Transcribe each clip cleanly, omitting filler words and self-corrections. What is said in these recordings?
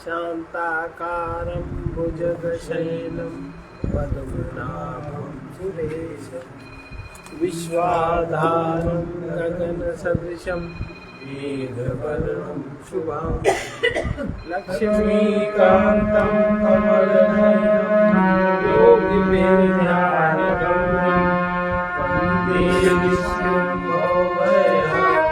शान्ताकारं भुजगशयनं पद्मनाभं सुरेशं विश्वाधारं गगनसदृशं मेघवर्णं शुभां लक्ष्मीकान्तं कमलनयनं योगिवेद्यानिगम्यं वन्दे विष्णुं भवभयहरं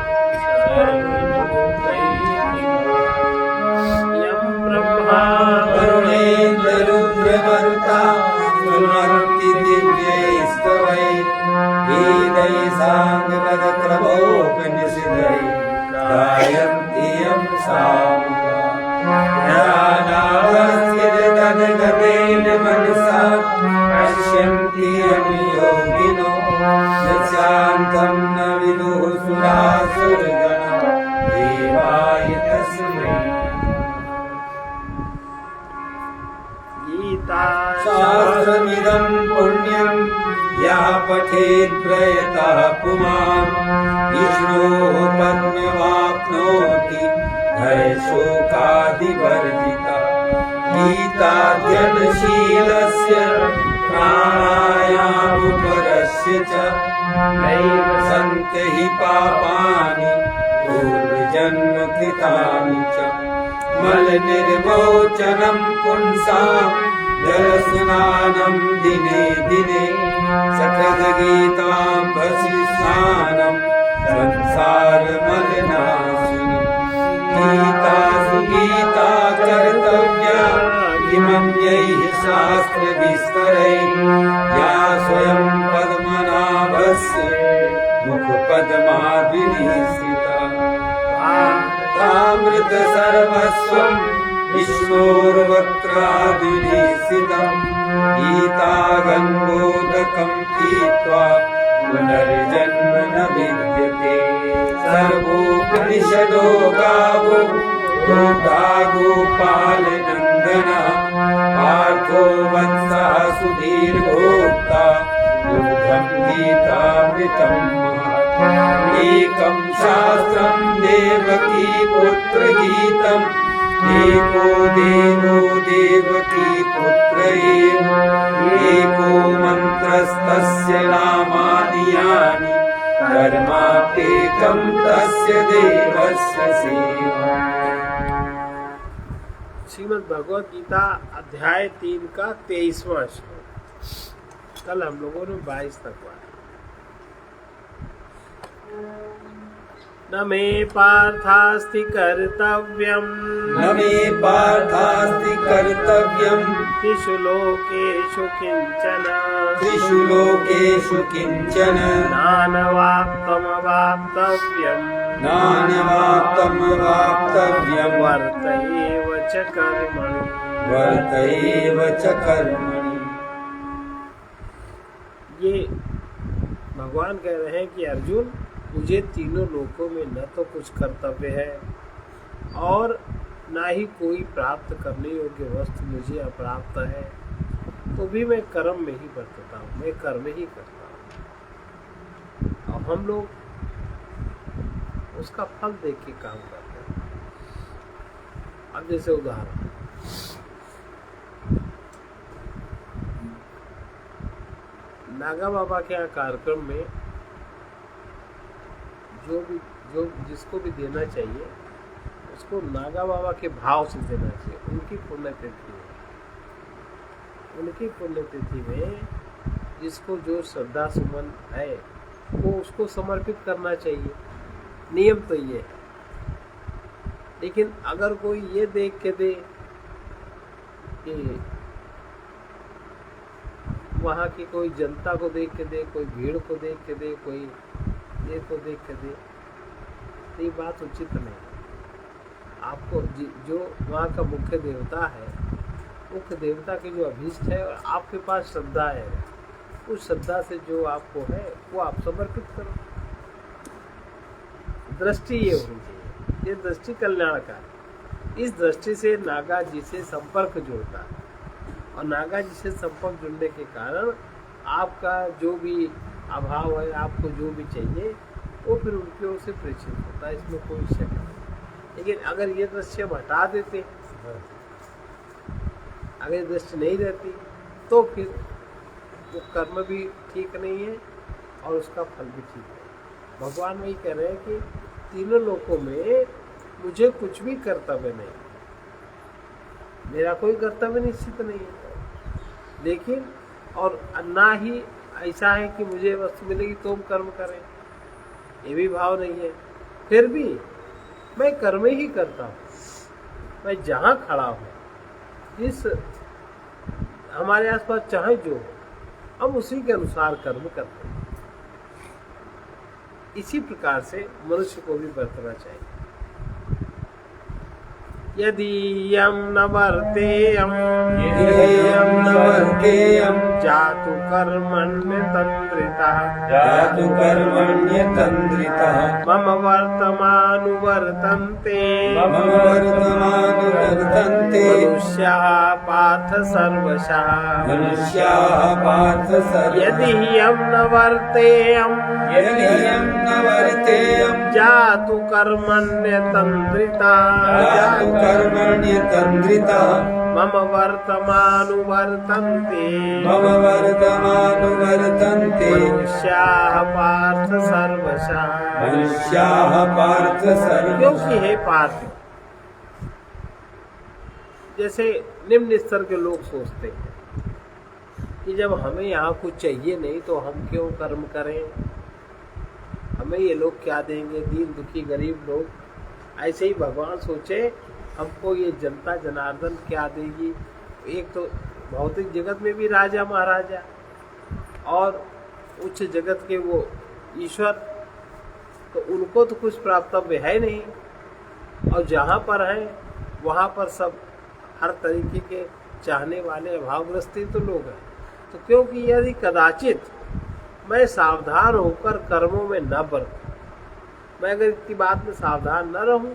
वरुणेन्द्ररुद्रमरुता सुमन्ति दिव्यैस्तवैः वेदैः साङ्गपदक्रमोपनिषदैः गायन्ति यं सामुगा ज्ञानावस्थिततद्गतेन मनसा पश्यन्ति यं योगिनो यच्छान्तं न विदुः सुरासुरगणा देवाय तस्मै शास्त्रमिदं पुण्यं यः पठेत् प्रयतः पुमान् विष्णोः पद्मवाप्नोति भयशोकादिवर्जितः गीताध्ययनशीलस्य प्राणायामपरस्य च नैव सन्ति हि पापानि पूर्वजन्मकृतानि च मलनिर्मोचनं पुंसां जलस्नानं दिने दिने सकृद्गीताम्भसि स्नानं संसारमलनाशिनी गीता सुगीता कर्तव्या किमन्यैः शास्त्रविस्तरैः या स्वयं पद्मनाभस्य मुखपद्माद्विनिश्रिता तामृत सर्वस्वं विष्णोर्वक्त्राद्विनिश्चितं गीतागन्धोदकं पीत्वा पुनर्जन्म न विद्यते सर्वोपनिषदो गावो गोता गोपालनन्दनः पार्थो वत्सः सुधीर्भोक्ता दुग्धं गीतामृतं एकं शास्त्रं देवकी पुत्रगीतम् एको देवो देवकी पुत्र एव एको मन्त्रस्तस्य नामानि यानि कर्माप्येकं तस्य देवस्य सेवा। श्रीमद् भगवद गीता अध्याय 3 का 23वां श्लोक। कल हम लोगों ने 22 तक पढ़ा। न मे पार्थास्ति कर्तव्यम् न मे पार्थास्ति कर्तव्यम् त्रिषु लोकेषु किञ्चन त्रिषु लोकेषु किञ्चन नानवाप्तमवाप्तव्यम् नानवाप्तमवाप्तव्यम् वर्त एव च कर्मणि वर्त एव च कर्मणि। ये भगवान कह रहे हैं कि अर्जुन, मुझे तीनों लोकों में न तो कुछ कर्तव्य है और ना ही कोई प्राप्त करने योग्य वस्तु मुझे अप्राप्त है, तो भी मैं कर्म में ही बरतता हूँ, मैं कर्म ही करता हूँ। और हम लोग उसका फल देख के काम करते हैं। अब जैसे उदाहरण, नागा बाबा के यहाँ कार्यक्रम में जो जिसको भी देना चाहिए उसको नागा बाबा के भाव से देना चाहिए। उनकी पुण्यतिथि है, उनकी पुण्यतिथि में जिसको जो श्रद्धा सुमन है वो उसको समर्पित करना चाहिए। नियम तो ये है। लेकिन अगर कोई ये देख के दे कि वहाँ की कोई जनता को देख के दे, कोई भीड़ को देख के दे, कोई ये को देख के दे, तो ये बात उचित नहीं। आपको जो वहाँ का मुख्य देवता है, मुख्य देवता की जो अभीष्ट है और आपके पास श्रद्धा है, उस श्रद्धा से जो आपको है वो आप समर्पित करो। दृष्टि ये होनी चाहिए, ये दृष्टि कल्याणकारी। इस दृष्टि से नागा जी से संपर्क जुड़ता है और नागा जी से संपर्क जुड़ने के कारण आपका जो भी अभाव है, आपको जो भी चाहिए वो फिर उनकी ओर से प्रेषित होता है, इसमें कोई शक नहीं। लेकिन अगर ये दृश्य हम हटा देते अगर दृष्टि नहीं रहती तो फिर वो कर्म भी ठीक नहीं है और उसका फल भी ठीक है। भगवान वही कह रहे हैं कि तीनों लोकों में मुझे कुछ भी कर्तव्य नहीं, मेरा कोई कर्तव्य निश्चित नहीं है, लेकिन और ना ही ऐसा है कि मुझे वस्तु मिलेगी तो हम कर्म करें, ये भी भाव नहीं है। फिर भी मैं कर्म ही करता हूँ, मैं जहाँ खड़ा हूँ, जिस हमारे आसपास चाहे जो, हम उसी के अनुसार कर्म करते हैं। इसी प्रकार से मनुष्य को भी बरतना चाहिए। यदि यम न वर्तेयम जातु कर्मण्य तंद्रितः मम वर्तमानुवर्तन्ते मनुष्याः पार्थ सर्वशः यदि यम न वर्तेयम जातु कर्मण्य तंद्रितः मम वर्तमानुवर्तन्ते मनुष्याः पार्थ सर्वशः। क्योंकि हे पार्थ, जैसे निम्न स्तर के लोग सोचते हैं कि जब हमें यहाँ कुछ चाहिए नहीं तो हम क्यों कर्म करें, हमें ये लोग क्या देंगे, दीन दुखी गरीब लोग। ऐसे ही भगवान सोचे हमको ये जनता जनार्दन क्या देगी। एक तो भौतिक जगत में भी राजा महाराजा और उच्च जगत के वो ईश्वर, तो उनको तो कुछ प्राप्तव्य है नहीं, और जहाँ पर है वहाँ पर सब हर तरीके के चाहने वाले अभावग्रस्ती तो लोग हैं। तो क्योंकि यदि कदाचित मैं सावधान होकर कर्मों में न बरतूं, मैं अगर इतनी बात में सावधान न रहूं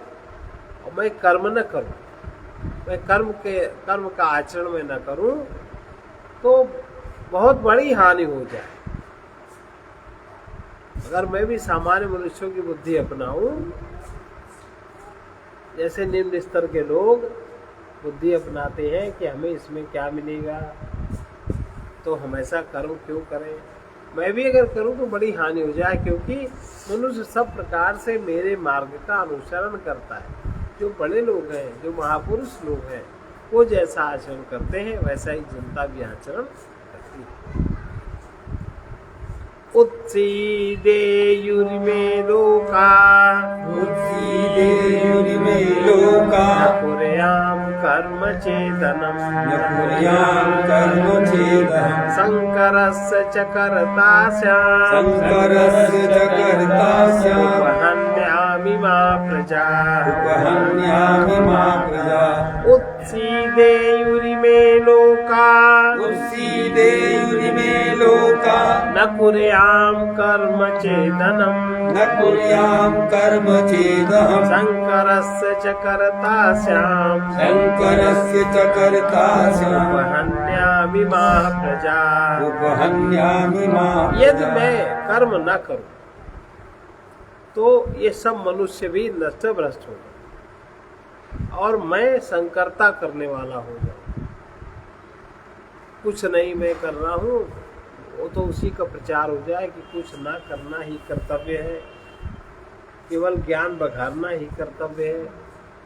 और मैं कर्म न करूं, मैं कर्म का आचरण में न करूं, तो बहुत बड़ी हानि हो जाए। अगर मैं भी सामान्य मनुष्यों की बुद्धि अपनाऊं, जैसे निम्न स्तर के लोग बुद्धि अपनाते हैं कि हमें इसमें क्या मिलेगा, तो हम ऐसा कर्म क्यों करें, मैं भी अगर करूं तो बड़ी हानि हो जाए। क्योंकि मनुष्य सब प्रकार से मेरे मार्ग का अनुसरण करता है। जो बड़े लोग हैं, जो महापुरुष लोग हैं, वो जैसा आचरण करते हैं वैसा ही जनता भी आचरण करती है। उत्सीदेयुर्मे लोका कुर्याम कर्म चेदनम शंकरस्य च कर्तास्याम् उपहन्यामि मा प्रजा उत्सीदेयुर्मे लोका न कुर्याम कर्म चेदनम शंकरस्य च कर्तास्याम् उपहन्यामि मा प्रजा। यदि मैं कर्म न करूं तो ये सब मनुष्य भी नष्ट भ्रष्ट हो जाए और मैं संकरता करने वाला हो जाऊं। कुछ नहीं मैं कर रहा हूं, वो तो उसी का प्रचार हो जाए कि कुछ ना करना ही कर्तव्य है, केवल ज्ञान बघारना ही कर्तव्य है,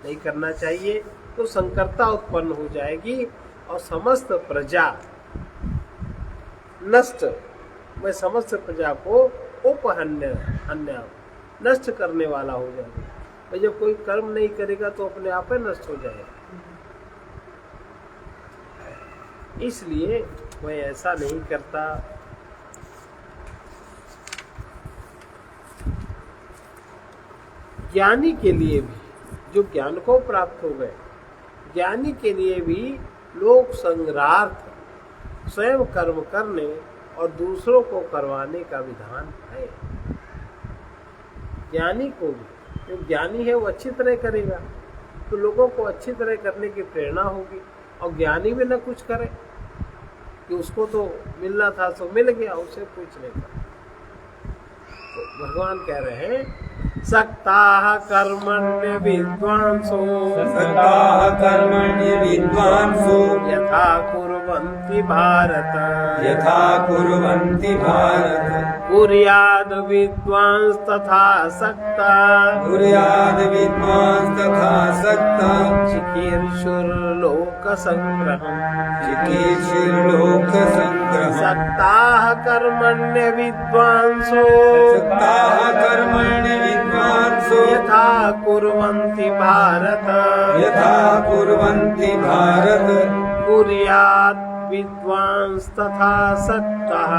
नहीं करना चाहिए। तो संकरता उत्पन्न हो जाएगी और समस्त प्रजा नष्ट, मैं समस्त प्रजा को उपहन्य नष्ट करने वाला हो जाएगा। भाई जब कोई कर्म नहीं करेगा तो अपने आप ही नष्ट हो जाएगा। इसलिए मैं ऐसा नहीं करता। ज्ञानी के लिए भी, जो ज्ञान को प्राप्त हो गए, ज्ञानी के लिए भी लोक संग्रहार्थ स्वयं कर्म करने और दूसरों को करवाने का विधान है। ज्ञानी को भी, जो ज्ञानी है वो अच्छी तरह करेगा तो लोगों को अच्छी तरह करने की प्रेरणा होगी। और ज्ञानी भी न कुछ करे कि उसको तो मिलना था तो मिल गया, उसे कुछ नहीं करा। तो भगवान कह रहे हैं सक्ताः कर्मण्य विद्वांसो सक्ताः कर्मण्य विद्वांसो यथा कुर्वन्ति भारत यथा कुर्वन्ति भारत कुर्याद् विद्वांस तथा सक्ता कुर्याद् विद्वांस तथा सक्ता चिकीर्षुर्लोकसङ्ग्रहम् चिकीर्षुर्लोकसङ्ग्रहम् सक्ताः कर्मण्य विद्वांसो सक्ताः कर्मण्य विद्वांसो यथा कुर्वन्ति भारत यथा कुर्वन्ति भारत कुर्यात् विद्वांस तथा सक्तः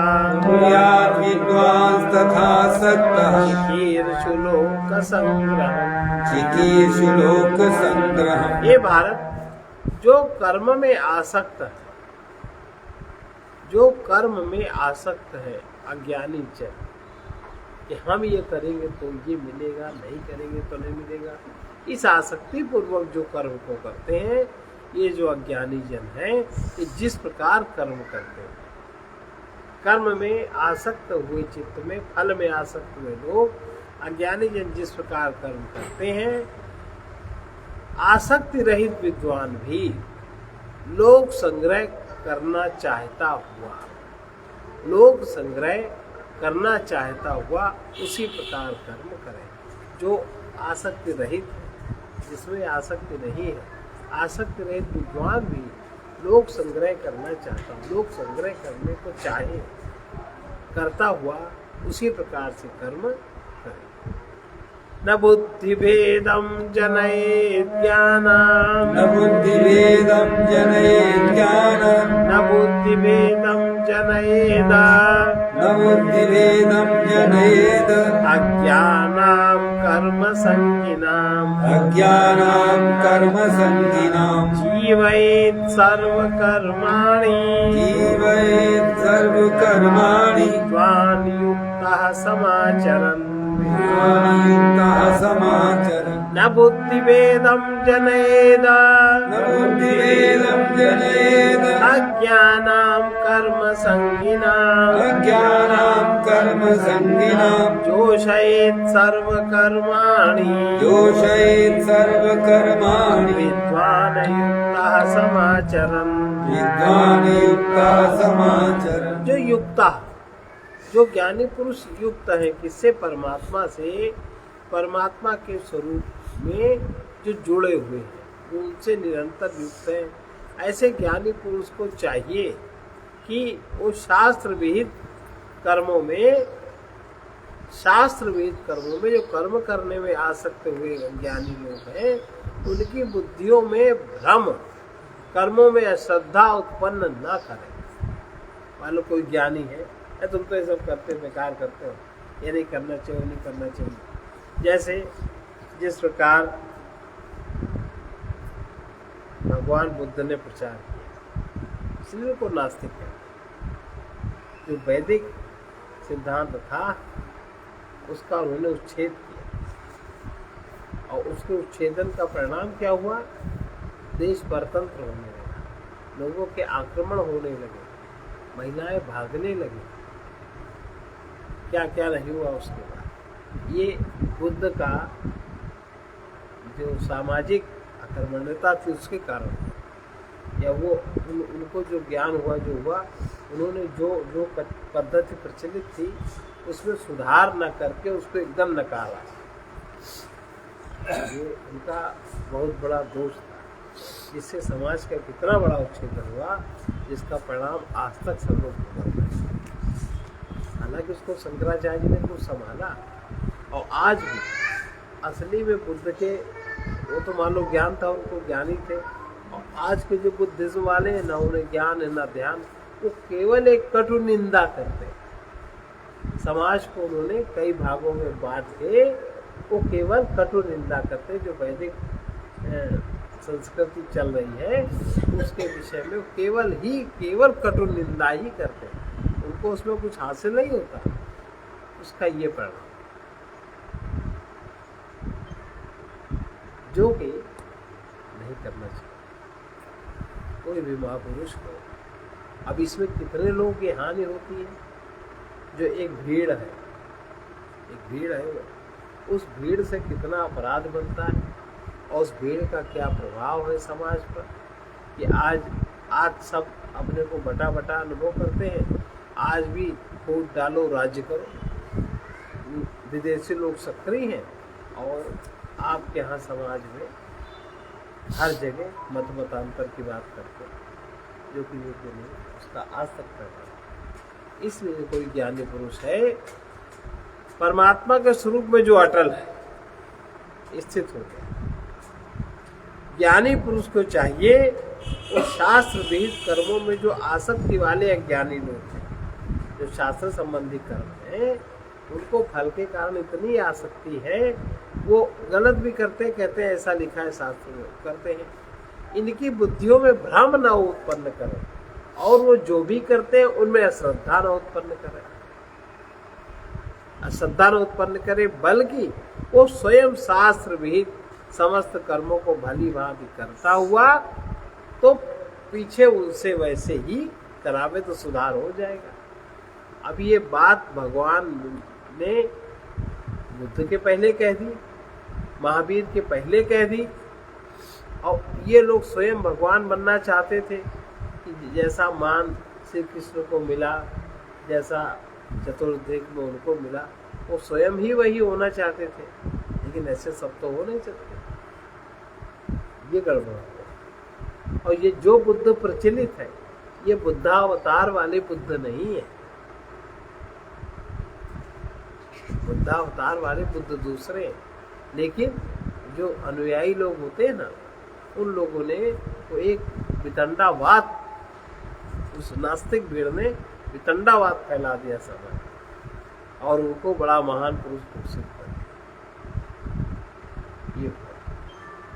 कुर्यात् विद्वांस तथा सक्तः चिकीर्षुलोकसङ्ग्रहम् चिकीर्षुलोकसङ्ग्रहम्। ये भारत जो कर्म में आसक्त है, जो कर्म में आसक्त है अज्ञानी जन कि हम ये करेंगे तो ये मिलेगा, नहीं करेंगे तो नहीं मिलेगा, इस आसक्ति पूर्वक जो कर्म को करते हैं, ये जो अज्ञानी जन है ये जिस प्रकार कर्म करते हैं, कर्म में आसक्त हुए चित्त में, फल में आसक्त हुए लोग, अज्ञानी जन जिस प्रकार कर्म करते हैं, आसक्ति रहित विद्वान भी लोक संग्रह करना चाहता हुआ, लोक संग्रह करना चाहता हुआ उसी प्रकार कर्म करे। जो आसक्ति रहित है, जिसमें आसक्ति नहीं है, आसक्ति रहित विद्वान भी लोक संग्रह करना चाहता, लोक संग्रह करने को चाहे, करता हुआ उसी प्रकार से कर्म करे। न बुद्धिभेदं जनयेत् ज्ञानं न बुद्धिभेदं जनयेत् ज्ञानं न बुद्धिभेदं जनयेत् न बुद्धिभेदं जनयेत् अज्ञानां कर्मसङ्गिनाम् अज्ञानां कर्मसङ्गिनां जीवयेत् सर्वकर्माणि जीवयेत् सर्वकर्माणि विद्वान् युक्तः समाचरन् विद्वानियुक्तः समाचरन् न बुद्धिभेदं जनयेत् न बुद्धिभेदं जनयेत् अज्ञानां कर्मसङ्गिनाम् अज्ञानां कर्मसङ्गिनां जोषयेत् सर्वकर्माणि दोषयेत् सर्वकर्माणि विद्वान् युक्तः समाचरन् विद्वानियुक्तः समाचरन्। जो युक्ता, जो ज्ञानी पुरुष युक्त है किससे? परमात्मा से, परमात्मा के स्वरूप में जो जुड़े हुए हैं, वो उनसे निरंतर युक्त है। ऐसे ज्ञानी पुरुष को चाहिए कि वो शास्त्र विहित कर्मों में, शास्त्र विहित कर्मों में जो कर्म करने में आसक्त हुए ज्ञानी लोग हैं, उनकी बुद्धियों में भ्रम, कर्मों में अश्रद्धा उत्पन्न न करें। मान लो कोई ज्ञानी है, तुम तो ये सब करते हो, बेकार करते हो, ये नहीं करना चाहिए, नहीं करना चाहिए। जैसे जिस प्रकार भगवान बुद्ध ने प्रचार किया, इसलिए को नास्तिक है। जो वैदिक सिद्धांत था उसका उन्होंने उच्छेद किया, और उसके उच्छेदन का परिणाम क्या हुआ? देश परतंत्र होने लगा, लोगों के आक्रमण होने लगे, महिलाएं भागने लगी, क्या क्या नहीं हुआ उसके बाद। ये बुद्ध का जो सामाजिक आक्रमणता थी उसके कारण, या वो उनको जो ज्ञान हुआ, जो हुआ, उन्होंने जो पद्धति प्रचलित थी उसमें सुधार न करके उसको एकदम नकारा। ये उनका बहुत बड़ा दोष था, जिससे समाज का कितना बड़ा उच्छेदन हुआ, जिसका परिणाम आज तक सब लोग भुगत रहे हैं। हालांकि उसको शंकराचार्य जी ने कुछ संभाला, और आज भी असली में बुद्ध के, वो तो मान लो ज्ञान था, उनको ज्ञानी थे, और आज के जो बुद्धिज्म वाले हैं ना, उन्हें ज्ञान है ना ध्यान, वो केवल एक कटु निंदा करते हैं। समाज को उन्होंने कई भागों में बांट के वो केवल कटु निंदा करते, जो वैदिक संस्कृति चल रही है उसके विषय में केवल कटु निंदा ही करते हैं। उनको उसमें कुछ हासिल नहीं होता, उसका ये परिणाम जो कि नहीं करना चाहिए कोई भी महापुरुष को। अब इसमें कितने लोगों की हानि होती है? जो एक भीड़ है, वो उस भीड़ से कितना अपराध बनता है और उस भीड़ का क्या प्रभाव है समाज पर, कि आज सब अपने को बटा बटा अनुभव करते हैं। आज भी फूट डालो राज्य करो, विदेशी लोग सक्रिय हैं और आपके यहाँ समाज में हर जगह मत मतांतर की बात करते हैं, जो कि योग्य नहीं, उसका आज तक प्रभाव। इसलिए कोई ज्ञानी पुरुष है परमात्मा के स्वरूप में जो अटल है, स्थित हो गया। ज्ञानी पुरुष को चाहिए वो शास्त्र विहित कर्मों में जो आसक्ति वाले अज्ञानी लोग हैं, जो शास्त्र संबंधी कर्म हैं, उनको फल के कारण इतनी आसक्ति है, वो गलत भी करते, कहते हैं ऐसा लिखा है शास्त्र में, करते हैं। इनकी बुद्धियों में भ्रम न उत्पन्न करें और वो जो भी करते हैं उनमें अश्रद्धा न उत्पन्न करें, अश्रद्धा न उत्पन्न करे, बल्कि वो स्वयं शास्त्र विहित समस्त कर्मों को भली भांति करता हुआ तो पीछे उनसे वैसे ही करावे तो सुधार हो जाएगा। अब ये बात भगवान ने बुद्ध के पहले कह दी, महावीर के पहले कह दी, और ये लोग स्वयं भगवान बनना चाहते थे कि जैसा मान श्री कृष्ण को मिला, जैसा चतुर्दिक में उनको मिला, वो स्वयं ही वही होना चाहते थे। लेकिन ऐसे सब तो हो नहीं सकते, ये गड़बड़ है। और ये जो बुद्ध प्रचलित है, ये बुद्धावतार वाले बुद्ध नहीं है। बुद्धावतार वाले बुद्ध दूसरे हैं, लेकिन जो अनुयायी लोग होते हैं ना, उन लोगों ने तो एक वितंडावाद, उस नास्तिक भीड़ ने वितंडावाद फैला दिया समय, और उनको बड़ा महान पुरुष घोषित कर ये।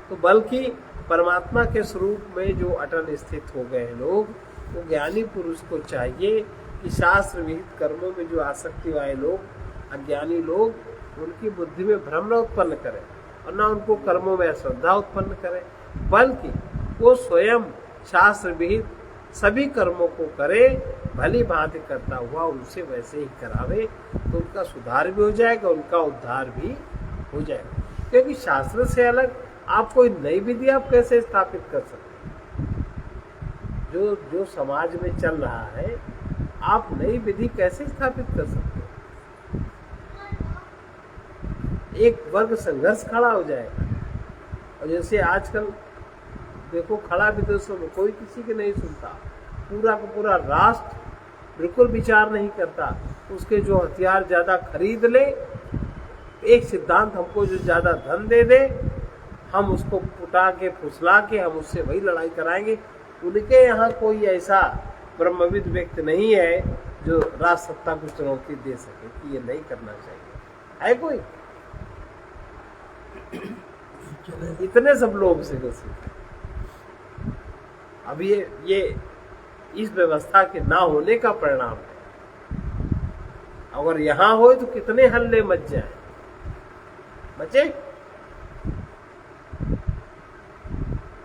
तो बल्कि परमात्मा के स्वरूप में जो अटल स्थित हो गए लोग, वो ज्ञानी पुरुष को चाहिए कि शास्त्र विहित कर्मों में जो आसक्ति वाले लोग, अज्ञानी लोग, उनकी बुद्धि में भ्रम न उत्पन्न करें और न उनको कर्मों में अश्रद्धा उत्पन्न करें, बल्कि वो स्वयं शास्त्र विहित सभी कर्मों को करे, भली भांति करता हुआ उनसे वैसे ही करावे, तो उनका सुधार भी हो जाएगा, उनका उद्धार भी हो जाएगा। क्योंकि शास्त्र से अलग आप कोई नई विधि आप कैसे स्थापित कर सकते हैं? जो समाज में चल रहा है, आप नई विधि कैसे स्थापित कर सकते हैं? एक वर्ग संघर्ष खड़ा हो जाएगा। और जैसे आजकल देखो, खड़ा विदेशों में कोई किसी की नहीं सुनता, पूरा का पूरा राष्ट्र बिल्कुल विचार नहीं करता, उसके जो हथियार ज्यादा खरीद ले, एक सिद्धांत हमको जो ज्यादा धन दे दे, हम उसको पुटा के फुसला के हम उससे वही लड़ाई कराएंगे। उनके यहाँ कोई ऐसा ब्रह्मविद व्यक्ति नहीं है जो राष्ट्र सत्ता को चुनौती दे सके कि ये नहीं करना चाहिए। है कोई? इतने सब लोग से अब ये इस व्यवस्था के ना होने का परिणाम है। अगर यहाँ हो तो कितने हल्ले मच जाए, बचे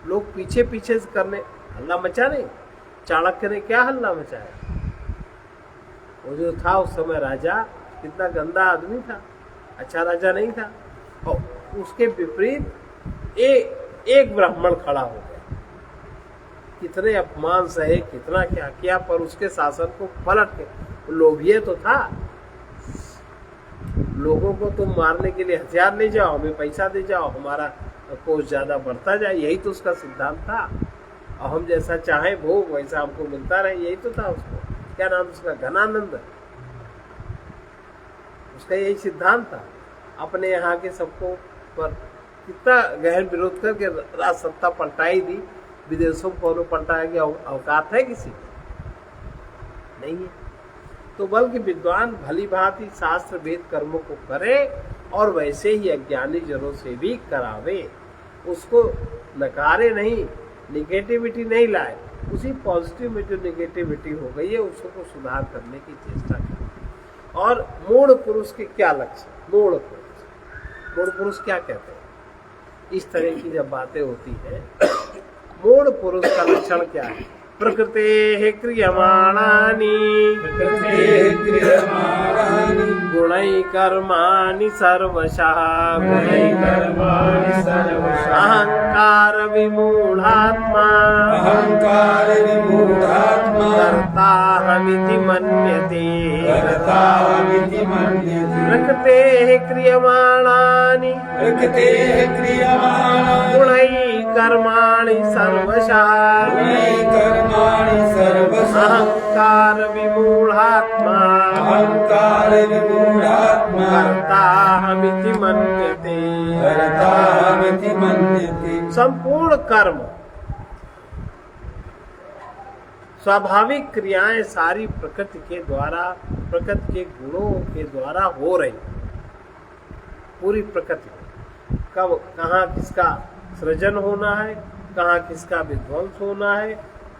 लोग पीछे पीछे से करने, हल्ला मचा नहीं। चाणक्य ने क्या हल्ला मचाया? वो जो था उस समय राजा, कितना गंदा आदमी था, अच्छा राजा नहीं था। और उसके विपरीत एक ब्राह्मण खड़ा हो गया, कितने अपमान सहे, कितना क्या किया, पर उसके शासन को पलट के। लोभिये तो था, लोगों को तुम मारने के लिए हथियार ले जाओ, हमें पैसा दे जाओ, हमारा कोष ज्यादा बढ़ता जाए, यही तो उसका सिद्धांत था। और हम जैसा चाहे भोग वैसा हमको मिलता रहे, यही तो था उसको। क्या नाम उसका? घनानंद। उसका यही सिद्धांत था। अपने यहाँ के सबको पर कितना गहन विरोध करके राज सत्ता पलटाई दी, विदेशों को पलटाया गया। अवकाश है किसी नहीं है। तो बल्कि विद्वान भली भांति शास्त्र वेद कर्मों को करे और वैसे ही अज्ञानी जनों से भी करावे, उसको नकारे नहीं, निगेटिविटी नहीं लाए, उसी पॉजिटिव में जो निगेटिविटी हो गई है उसको सुधार करने की चेष्टा करें। और मूढ़ पुरुष के क्या लक्ष्य? मूढ़ पुरुष क्या कहते हैं? इस तरह की जब बातें होती हैं, मूढ़ पुरुष का लक्षण क्या है? प्रकृतेः क्रियमाणानि प्रकृतेः क्रियमाणानि गुणैः कर्माणि सर्वशः गुणैकर्माणि सर्वशः अहंकार विमूढात्मा अहंकार विमूढात्मा कर्ताहमिति मन्यते कर्ताहमिति मन्यते प्रकृतेः क्रियमाणानि प्रकृतेः क्रियमाणानि गुणैः कर्माणि सर्वशः गुणैकर्माणि सर्वशः अहंकार विमूढात्मा अहंकार विमूढात्मा कर्ताहमिति मन्यते। कर्ताहमिति मन्यते। संपूर्ण कर्म स्वाभाविक क्रियाएं सारी प्रकृति के द्वारा, प्रकृति के गुणों के द्वारा हो रही। पूरी प्रकृति कब कहाँ किसका सृजन होना है, कहाँ किसका विध्वंस होना है,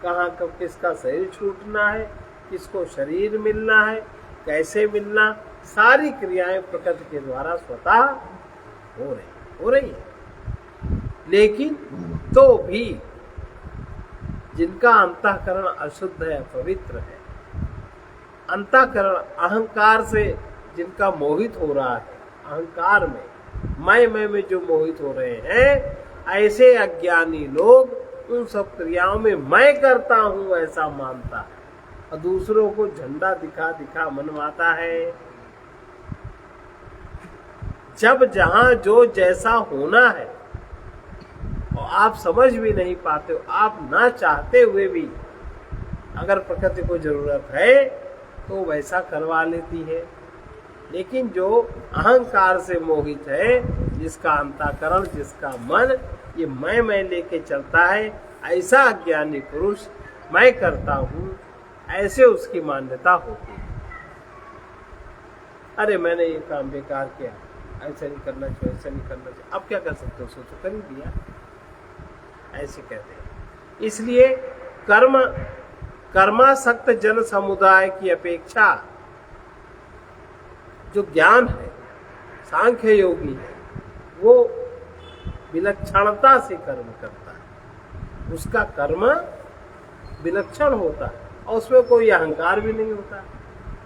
कहाँ कब किसका शरीर छूटना है, किसको शरीर मिलना है, कैसे मिलना, सारी क्रियाएं प्रकृति के द्वारा स्वतः हो रही है। लेकिन तो भी जिनका अंतःकरण अशुद्ध है, पवित्र है, अंतःकरण अहंकार से जिनका मोहित हो रहा है, अहंकार में मैं में जो मोहित हो रहे हैं, ऐसे अज्ञानी लोग उन सब क्रियाओं में मैं करता हूं ऐसा मानता है और दूसरों को झंडा दिखा दिखा मनवाता है। जब जहां जो जैसा होना है और आप समझ भी नहीं पाते हो, आप ना चाहते हुए भी अगर प्रकृति को जरूरत है तो वैसा करवा लेती है। लेकिन जो अहंकार से मोहित है, जिसका अंतःकरण, जिसका मन ये मैं लेके चलता है, ऐसा अज्ञानी पुरुष मैं करता हूं ऐसे उसकी मान्यता होती है। अरे मैंने ये काम बेकार किया, ऐसा नहीं करना चाहिए, ऐसा नहीं करना चाहिए, अब क्या कर सकते हो, सोचो कर ही दिया, ऐसे कहते हैं। इसलिए कर्मासक्त जन समुदाय की अपेक्षा जो ज्ञान है, सांख्य योगी है, वो विलक्षणता से कर्म करता है। उसका कर्म विलक्षण होता है और उसमें कोई अहंकार भी नहीं होता।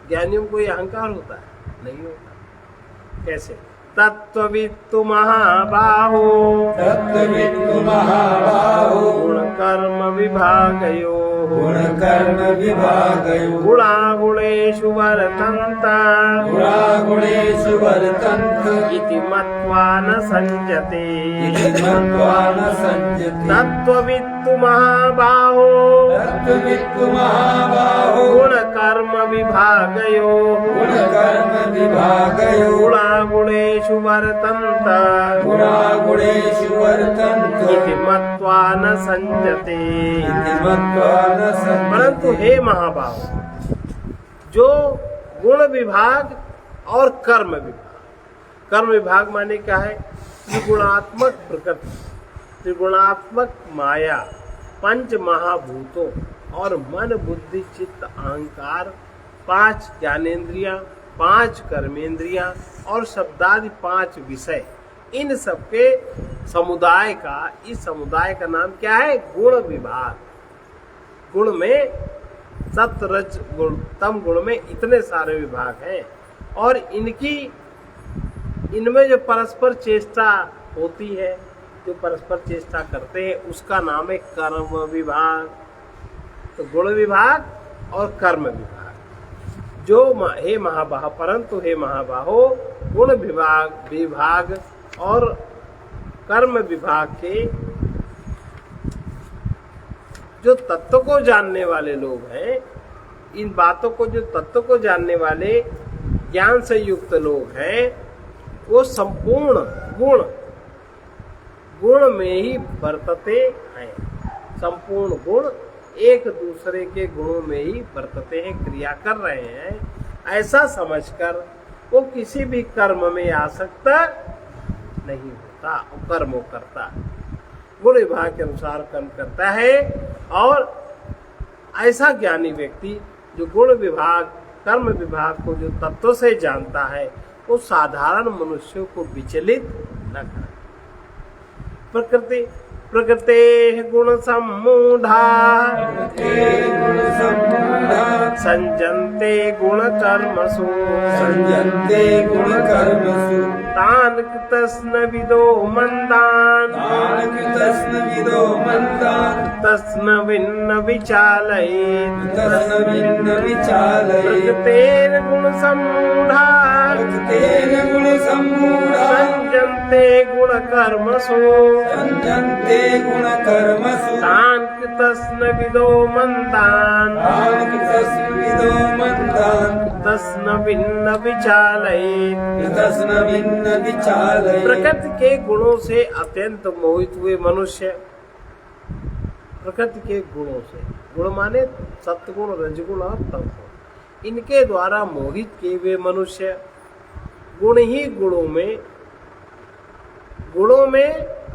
ज्ञानियों को कोई अहंकार होता है? नहीं होता। कैसे? तत्त्ववित्तु महाबाहो तत्त्ववित्तु महाबाहो गुण कर्म विभागयो गुणकर्म विभागयो गुणागुणेषु वर्तन्ता गुणागुणेषु वर्तन्ते इति मत्वा न संजते। इति मत्वा न संजते। तत्त्ववित्तु महाबाहो तत्त्ववित्तु महाबाहो गुण कर्म विभागयो गुणकर्म विभागयो गुणागुणेषु वर्तन्ता गुणागुणेषु वर्तन्ते इति मत्वा न संजते। इति मत्वा न संजते। परंतु हे महाबाहो, जो गुण विभाग और कर्म विभाग, कर्म विभाग माने क्या है? त्रिगुणात्मक प्रकृति, त्रिगुणात्मक माया, पंच महाभूतों और मन बुद्धि चित्त अहंकार, 5 ज्ञानेन्द्रियां, 5 कर्मेंद्रियां और शब्दादि 5 विषय, इन सबके समुदाय का, इस समुदाय का नाम क्या है? गुण विभाग। गुण में सत्व रज गुण, तम गुण में इतने सारे विभाग हैं और इनमें जो परस्पर चेष्टा होती है, जो परस्पर चेष्टा करते हैं, उसका नाम है कर्म विभाग। तो गुण विभाग और कर्म विभाग जो हे महाबाहो, परंतु हे महाबाहो, गुण विभाग और कर्म विभाग के जो तत्व को जानने वाले लोग हैं, इन बातों को, जो तत्व को जानने वाले ज्ञान से युक्त लोग हैं, वो संपूर्ण गुण में ही बरतते हैं। संपूर्ण गुण एक दूसरे के गुणों में ही बरतते हैं, क्रिया कर रहे हैं। ऐसा समझकर वो किसी भी कर्म में आसक्त नहीं होता, वो कर्म करता है, गुण विभाग के अनुसार कर्म करता है। और ऐसा ज्ञानी व्यक्ति जो गुण विभाग कर्म विभाग को जो तत्व से जानता है, वो साधारण मनुष्यों को विचलित न करे। प्रकृति प्रकृते गुण सम्मूढ़ा संजन्ते गुण कर्मसु संजन्ते गुण कर्मसु तान कृतस्न विदो मंदान तान कृतस्न विदो मंदान तस्न भिन्न विचालयेत् तस्न भिन्न विचालयेत् प्रकृतेर गुण सम्मूढ़ा तेन गुण सम्मूढ़ा संजन्ते गुण कर्मसु संजन्ते गुण कर्मसु तान कृतस्न विदो मंदान तान कृतस्न विदो मंदान तस्न भिन्न विचालयेत् तस्न भिन्न विचालयेत् प्रकृति के गुणों से अत्यंत मोहित हुए मनुष्य, प्रकृति के गुणों से, गुण माने सत्गुण, रजगुण और तमगुण, इनके द्वारा मोहित किए हुए मनुष्य गुण ही गुणों में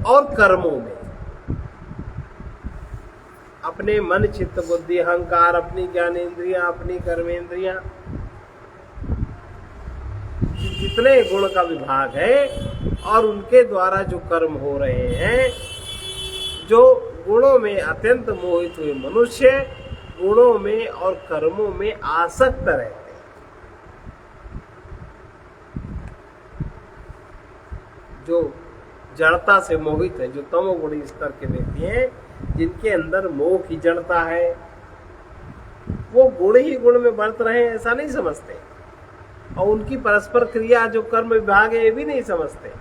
और कर्मों में अपने मन, चित्त, बुद्धि, अहंकार, अपनी ज्ञानेंद्रियां, अपनी कर्मेंद्रियां, जितने गुण का विभाग है और उनके द्वारा जो कर्म हो रहे हैं, जो गुणों में अत्यंत मोहित हुए मनुष्य गुणों में और कर्मों में आसक्त रहते हैं। जो जड़ता से मोहित है, जो तमोगुणी स्तर के व्यक्ति हैं, जिनके अंदर मोह की जड़ता है, वो गुण ही गुण में बरत रहे हैं ऐसा नहीं समझते, और उनकी परस्पर क्रिया जो कर्म विभाग है ये भी नहीं समझते।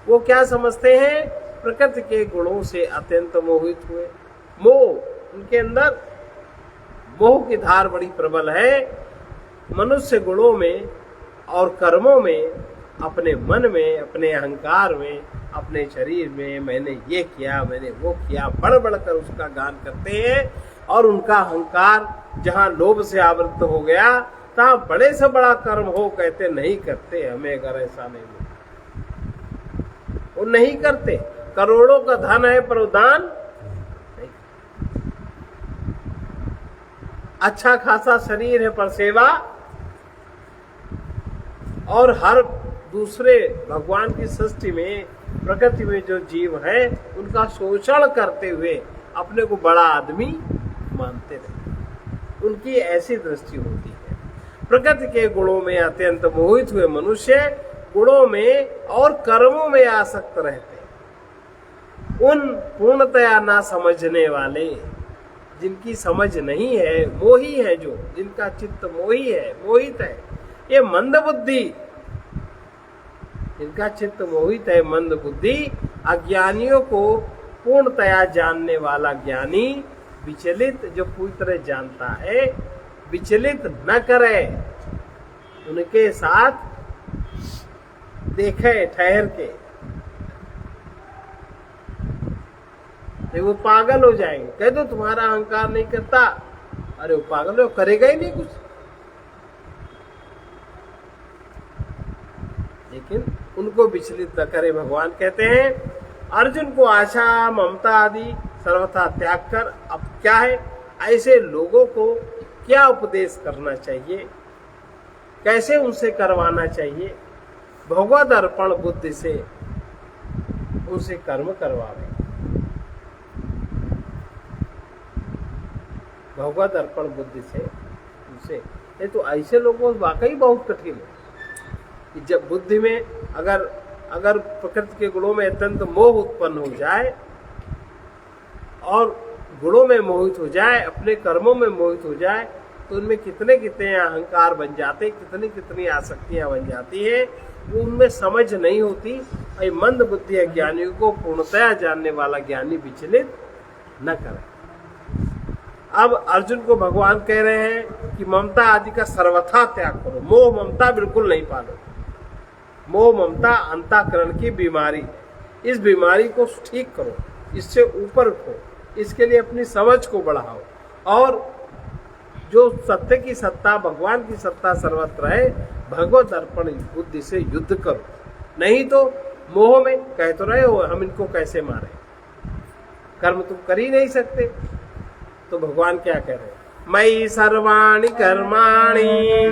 वो क्या समझते हैं? प्रकृति के गुणों से अत्यंत मोहित हुए। मोह, उनके अंदर मोह की धार बड़ी प्रबल है। मनुष्य गुणों में और कर्मों में, अपने मन में, अपने अहंकार में, अपने शरीर में मैंने ये किया, मैंने वो किया, बढ़ बढ़ कर उसका गान करते हैं। और उनका अहंकार जहाँ लोभ से आवृत्त हो गया, तहाँ बड़े से बड़ा कर्म हो कहते नहीं करते, हमें अगर ऐसा नहीं मिला, वो नहीं करते। करोड़ों का धन है पर दान नहीं। अच्छा खासा शरीर है पर सेवा, और हर दूसरे भगवान की सृष्टि में, प्रकृति में जो जीव है उनका शोषण करते हुए अपने को बड़ा आदमी मानते रहते, उनकी ऐसी दृष्टि होती है। प्रकृति के गुणों में अत्यंत मोहित हुए मनुष्य गुणों में और कर्मों में आसक्त रहते। उन पूर्णतया ना समझने वाले, जिनकी समझ नहीं है, मोही है, जो जिनका चित्त मोही है, मोहित है, ये मंद बुद्धि, जिनका चित्त मोहित है, मंद बुद्धि, अज्ञानियों को पूर्णतया जानने वाला ज्ञानी विचलित, जो पूरी तरह जानता है, विचलित न करे, उनके साथ देखे ठहर के, वो पागल हो जाएंगे। कह दो तुम्हारा अहंकार नहीं करता, अरे वो पागल हो, करेगा ही नहीं कुछ। लेकिन उनको विचलित न करे। भगवान कहते हैं अर्जुन को आशा, ममता आदि सर्वथा त्याग कर, अब क्या है, ऐसे लोगों को क्या उपदेश करना चाहिए, कैसे उनसे करवाना चाहिए? भगवद अर्पण बुद्धि से उनसे कर्म करवावे। भगवद अर्पण बुद्धि से उनसे, ये तो ऐसे लोगों को वाकई बहुत कठिन है कि जब बुद्धि में अगर प्रकृति के गुणों में अत्यंत मोह उत्पन्न हो जाए और गुणों में मोहित हो जाए, अपने कर्मों में मोहित हो जाए, तो उनमें कितने कितने अहंकार बन जाते, कितनी कितनी आसक्तियां बन जाती है, वो उनमें समझ नहीं होती। मंद बुद्धि अज्ञानियों को पूर्णतया जानने वाला ज्ञानी विचलित न करे। अब अर्जुन को भगवान कह रहे हैं कि ममता आदि का सर्वथा त्याग करो, मोह ममता बिल्कुल नहीं पालो। मोह ममता अंतःकरण की बीमारी, इस बीमारी को ठीक करो, इससे ऊपर उठो, इसके लिए अपनी समझ को बढ़ाओ, और जो सत्य की सत्ता, भगवान की सत्ता सर्वत्र है, भगवत अर्पण बुद्धि से युद्ध करो। नहीं तो मोह में कह तो रहे हो हम इनको कैसे मारे, कर्म तुम कर ही नहीं सकते। तो भगवान क्या कह रहे हैं? मयि सर्वाणि कर्माणि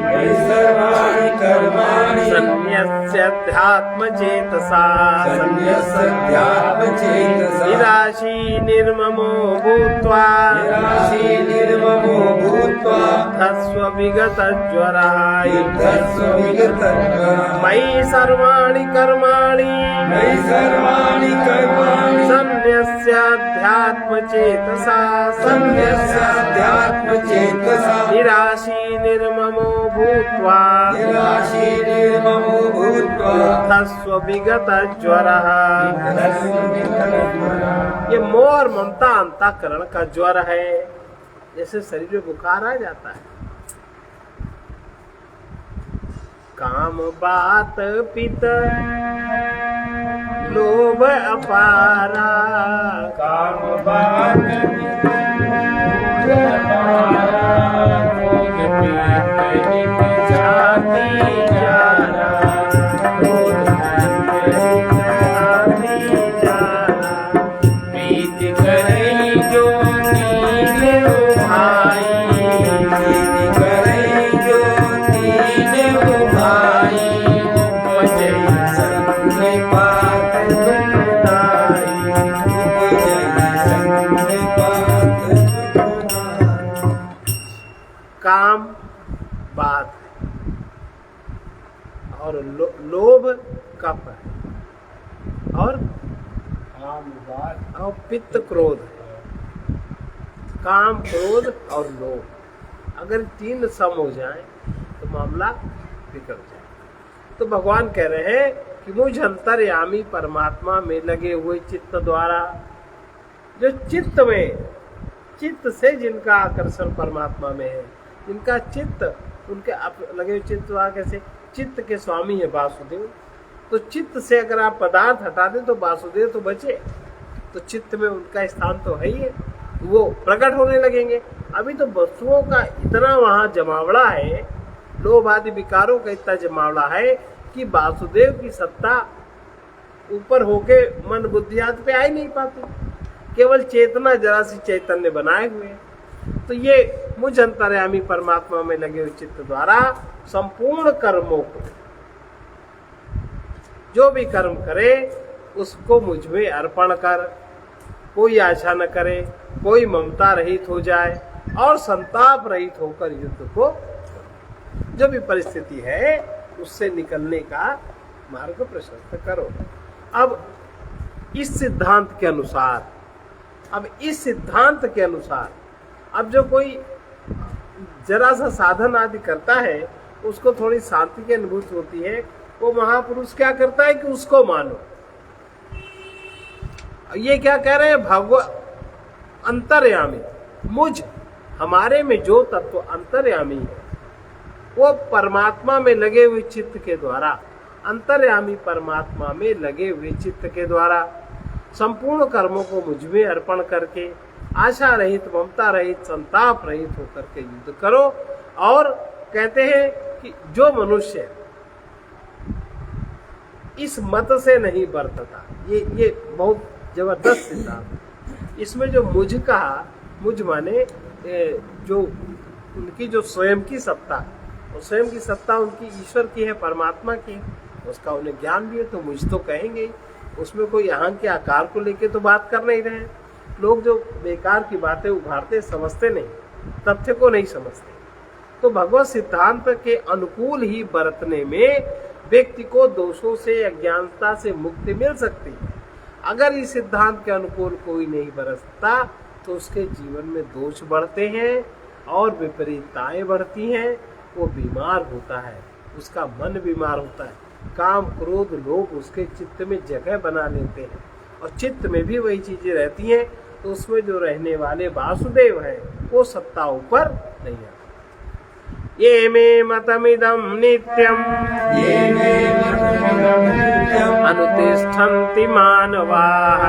मयि सर्वाणि कर्माणि सन्न्यस्याध्यात्मचेतसा सन्न्यस्याध्यात्मचेतसा निराशी निर्ममो भूत्वा निराशी निर्ममो भूत्वा युद्धस्व विगतज्वरः युद्धस्व विगतज्वरः मयि सर्वाणि कर्माणि मयि सर्वाणि कर्माणि सन्न्यस्याध्यात्मचेतसा सन्न्यस्याध्यात्मचेतसा निराशी निर्ममो भूत्वा निराशी निर्ममो भूत्वा युद्धस्व विगतज्वरः युद्धस्व विगतज्वरः। ये मोह और ममता अंतःकरण का ज्वर है। जैसे शरीर में बुखार आ जाता है। काम बात पित लोभ अपारा काम बात जाति जारा जाति जारा प्रीत करे जो नीले भाई करे जो तीन भाई मुझे संग पात सुनदाई काम बात और लोभ कप है और पित्त क्रोध। काम क्रोध और लोभ अगर तीन सम हो जाए तो मामला बिगड़ जाए। तो भगवान कह रहे हैं कि मुझ अंतर्यामी परमात्मा में लगे हुए चित्त द्वारा जो चित्त से जिनका आकर्षण परमात्मा में है, जिनका चित्त उनके लगे हुए चित्त द्वारा कैसे चित्त के स्वामी है वासुदेव। तो चित्त से अगर आप पदार्थ हटा दें तो वासुदेव तो बचे। तो चित्त में उनका स्थान तो है ही है, वो प्रकट होने लगेंगे। अभी तो वस्तुओं का इतना वहां जमावड़ा है, लोभ आदि विकारों का इतना जमावड़ा है कि वासुदेव की सत्ता ऊपर होके मन बुद्धि आदि पे आ ही नहीं पाती। केवल चेतना जरा सी चैतन्य बनाए हुए। तो ये मुझ अंतर्यामी परमात्मा में लगे हुए चित्त द्वारा संपूर्ण कर्मों को, जो भी कर्म करे उसको मुझ में अर्पण कर, कोई आशा न करे, कोई ममता रहित हो जाए और संताप रहित होकर युद्ध को, जो भी परिस्थिति है उससे निकलने का मार्ग प्रशस्त करो। अब इस सिद्धांत के अनुसार अब जो कोई जरा सा साधन आदि करता है उसको थोड़ी शांति की अनुभूति होती है। वो महापुरुष क्या करता है कि उसको मानो। ये क्या कह रहे हैं? अंतर्यामी मुझ हमारे में जो तत्व अंतर्यामी है वो परमात्मा में लगे हुए चित्त के द्वारा, अंतर्यामी परमात्मा में लगे हुए चित्त के द्वारा संपूर्ण कर्मों को मुझ में अर्पण करके आशा रहित, ममता रहित, संताप रहित होकर के युद्ध करो। और कहते हैं कि जो मनुष्य इस मत से नहीं बरतता, ये बहुत जबरदस्त सिद्धांत। इसमें जो मुझ कहा, मुझ माने जो उनकी जो स्वयं की सत्ता, और स्वयं की सत्ता उनकी ईश्वर की है, परमात्मा की है, उसका उन्हें ज्ञान भी है तो मुझ तो कहेंगे। उसमें कोई यहाँ के आकार को लेके तो बात कर नहीं रहे। लोग जो बेकार की बातें उभारते समझते नहीं, तथ्य को नहीं समझते। तो भगवत सिद्धांत के अनुकूल ही बरतने में व्यक्ति को दोषों से, अज्ञानता से मुक्ति मिल सकती है। अगर इस सिद्धांत के अनुकूल कोई नहीं बरतता तो उसके जीवन में दोष बढ़ते हैं और विपरीतताएं बढ़ती हैं। वो बीमार होता है, उसका मन बीमार होता है, काम क्रोध लोभ उसके चित्त में जगह बना लेते हैं और चित्त में भी वही चीजें रहती हैं। तो उसमें जो रहने वाले वासुदेव हैं वो सत्ता ऊपर नहीं आती। ये मे मतमिदं नित्यम् अनुतिष्ठन्ति मानवाः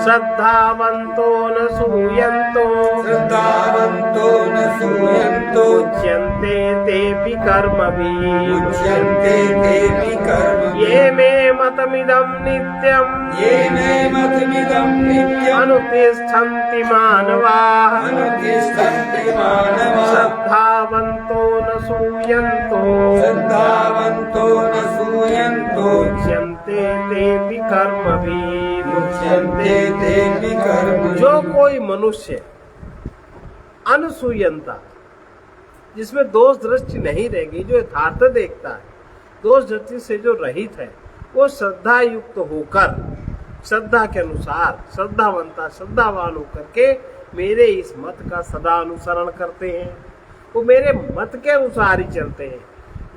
श्रद्धावन्तो न सूयन्तो उच्यन्ते तेऽपि कर्मभिः ये मे मतमिदं नित्यम् ये मे मतमिदं नित्यम् अनुतिष्ठन्ति मानवाः अनुतिष्ठन्ति मानवाः श्रद्धावन्तो न सूयन्तो श्रद्धावन्तो न सूयन्तो मुच्यन्ते तेऽपि कर्मभिः मुच्यन्ते तेऽपि कर्मभिः। जो कोई मनुष्य अनसूयंता, जिसमें दोष दृष्टि नहीं रहेगी, जो यथार्थ देखता है, दोष दृष्टि से जो रहित है, वो श्रद्धा युक्त होकर, श्रद्धा के अनुसार श्रद्धावंता श्रद्धावान होकर के मेरे इस मत का सदा अनुसरण करते हैं, वो मेरे मत के अनुसार ही चलते हैं,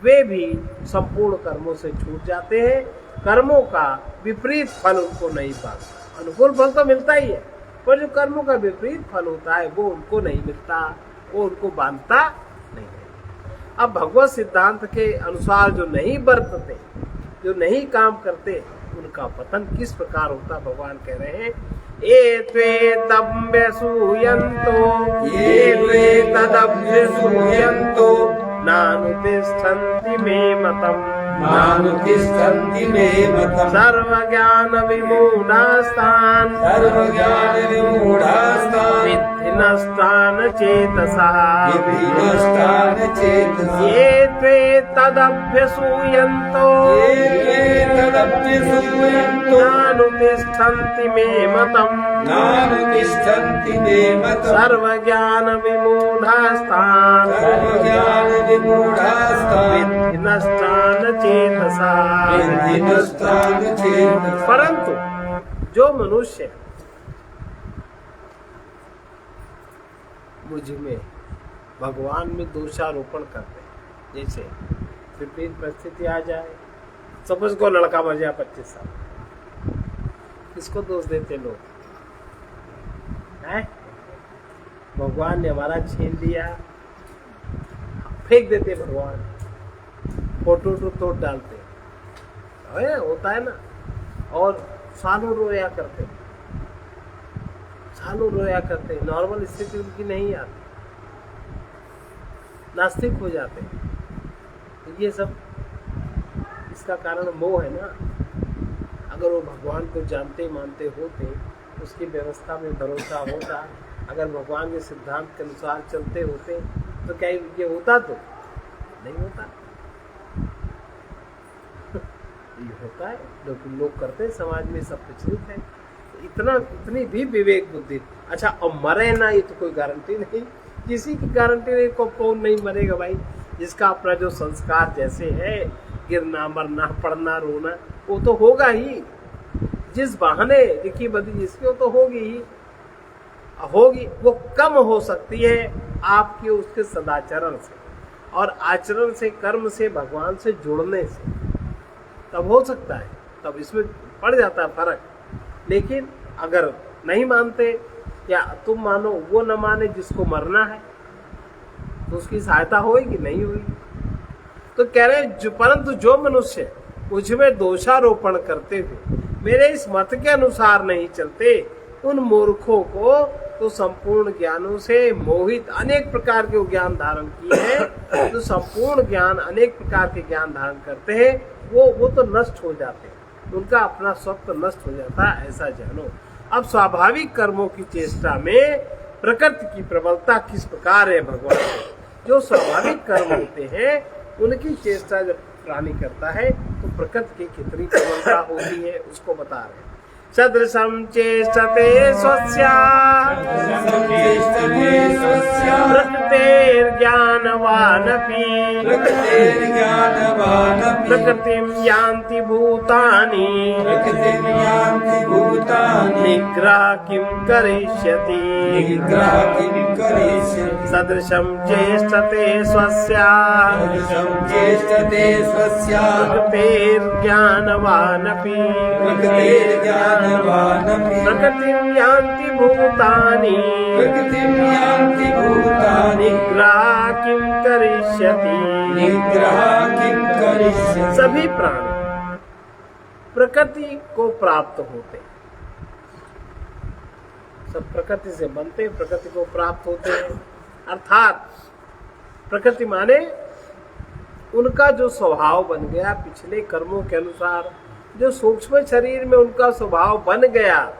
वे भी संपूर्ण कर्मों से छूट जाते हैं। कर्मों का विपरीत फल उनको नहीं पाता। अनुकूल फल तो मिलता ही है, पर जो कर्मों का विपरीत फल होता है वो उनको नहीं मिलता, वो उनको बांधता नहीं है। अब भगवत सिद्धांत के अनुसार जो नहीं बरतते, जो नहीं काम करते, उनका पतन किस प्रकार होता भगवान कह रहे हैं, एत्वेतदभ्यसूयन्तो नानुतिष्ठन्ति मे मतम् नानुतिष्ठन्ति मे मतम् सर्वज्ञान विमूढास्तान् सर्वज्ञानविमूढास्तान् विद्धि नष्टान् चेतसः विद्धि नष्टान् चेतसः ये त्वे तदभ्यसूयन्तो एत्वेतदभ्यसूयन्तो नानुतिष्ठन्ति मे मतम् नानुतिष्ठन्ति मे मतम् सर्वज्ञान विमूढास्तान् सर्वज्ञानविमूढास्तान् विद्धि नष्टान् चेतसः। विद्धि नष्टान् चेतसः। परंतु जो मनुष्य मुझ में भगवान में दोषारोपण करते हैं, जैसे विपरीत परिस्थिति आ जाए, सपोज को लड़का मर जाए 25 साल, किसको दोष देते लोग हैं? भगवान ने हमारा छीन लिया, फेंक देते भगवान, फोटो तोड़ डालते है, होता है ना। और सालों रोया करते, सालों रोया करते, नॉर्मल स्थिति उनकी नहीं आती, नास्तिक हो जाते। ये सब इसका कारण मोह है ना। अगर वो भगवान को जानते मानते होते, उसकी व्यवस्था में भरोसा होता, अगर भगवान के सिद्धांत के अनुसार चलते होते, तो क्या ये होता? तो नहीं होता। ये होता है, लोग करते हैं, समाज में सब प्रचलित है। इतनी भी विवेक बुद्धि। अच्छा, अब मरे ना, ये तो कोई गारंटी नहीं, किसी की गारंटी नहीं, कौन नहीं मरेगा भाई। जिसका अपना जो संस्कार जैसे है, गिरना मरना पढ़ना रोना, वो तो होगा ही। जिस बहाने लिखी बदी जिसकी, वो तो होगी ही होगी। वो कम हो सकती है आपके उसके सदाचरण से और आचरण से, कर्म से, भगवान से जुड़ने से, तब हो सकता है, तब इसमें पड़ जाता है फर्क। लेकिन अगर नहीं मानते, या तुम मानो वो न माने जिसको मरना है, तो उसकी सहायता होगी नहीं होगी। तो कह रहे परंतु जो मनुष्य मुझमें दोषारोपण करते हुए मेरे इस मत के अनुसार नहीं चलते, उन मूर्खों को तो संपूर्ण ज्ञानों से मोहित, अनेक प्रकार के ज्ञान धारण किए हैं, तो संपूर्ण ज्ञान, अनेक प्रकार के ज्ञान धारण करते हैं, वो तो नष्ट हो जाते हैं, उनका अपना सत्व नष्ट हो जाता है, ऐसा जानो। अब स्वाभाविक कर्मों की चेष्टा में प्रकृति की प्रबलता किस प्रकार है भगवान को। जो स्वाभाविक कर्म होते हैं उनकी चेष्टा जब प्राणी करता है तो प्रकृति की कितनी प्रबलता होती है उसको बता रहे हैं। सदृशं चेष्टते स्वस्या प्रकृतेर्ज्ञानवानपि प्रकृतिं यान्ति भूतानि निग्रह किं करिष्यति। सदृशं चेष्टते स्वस्या प्रकृतेर्ज्ञानवानपि प्रकृतिं यान्ति भूतानि निग्रह किं करिष्यति। सभी प्राणी प्रकृति को प्राप्त होते, सब प्रकृति से बनते, प्रकृति को प्राप्त होते हैं। अर्थात प्रकृति माने उनका जो स्वभाव बन गया पिछले कर्मों के अनुसार, जो सूक्ष्म शरीर में उनका स्वभाव बन गया,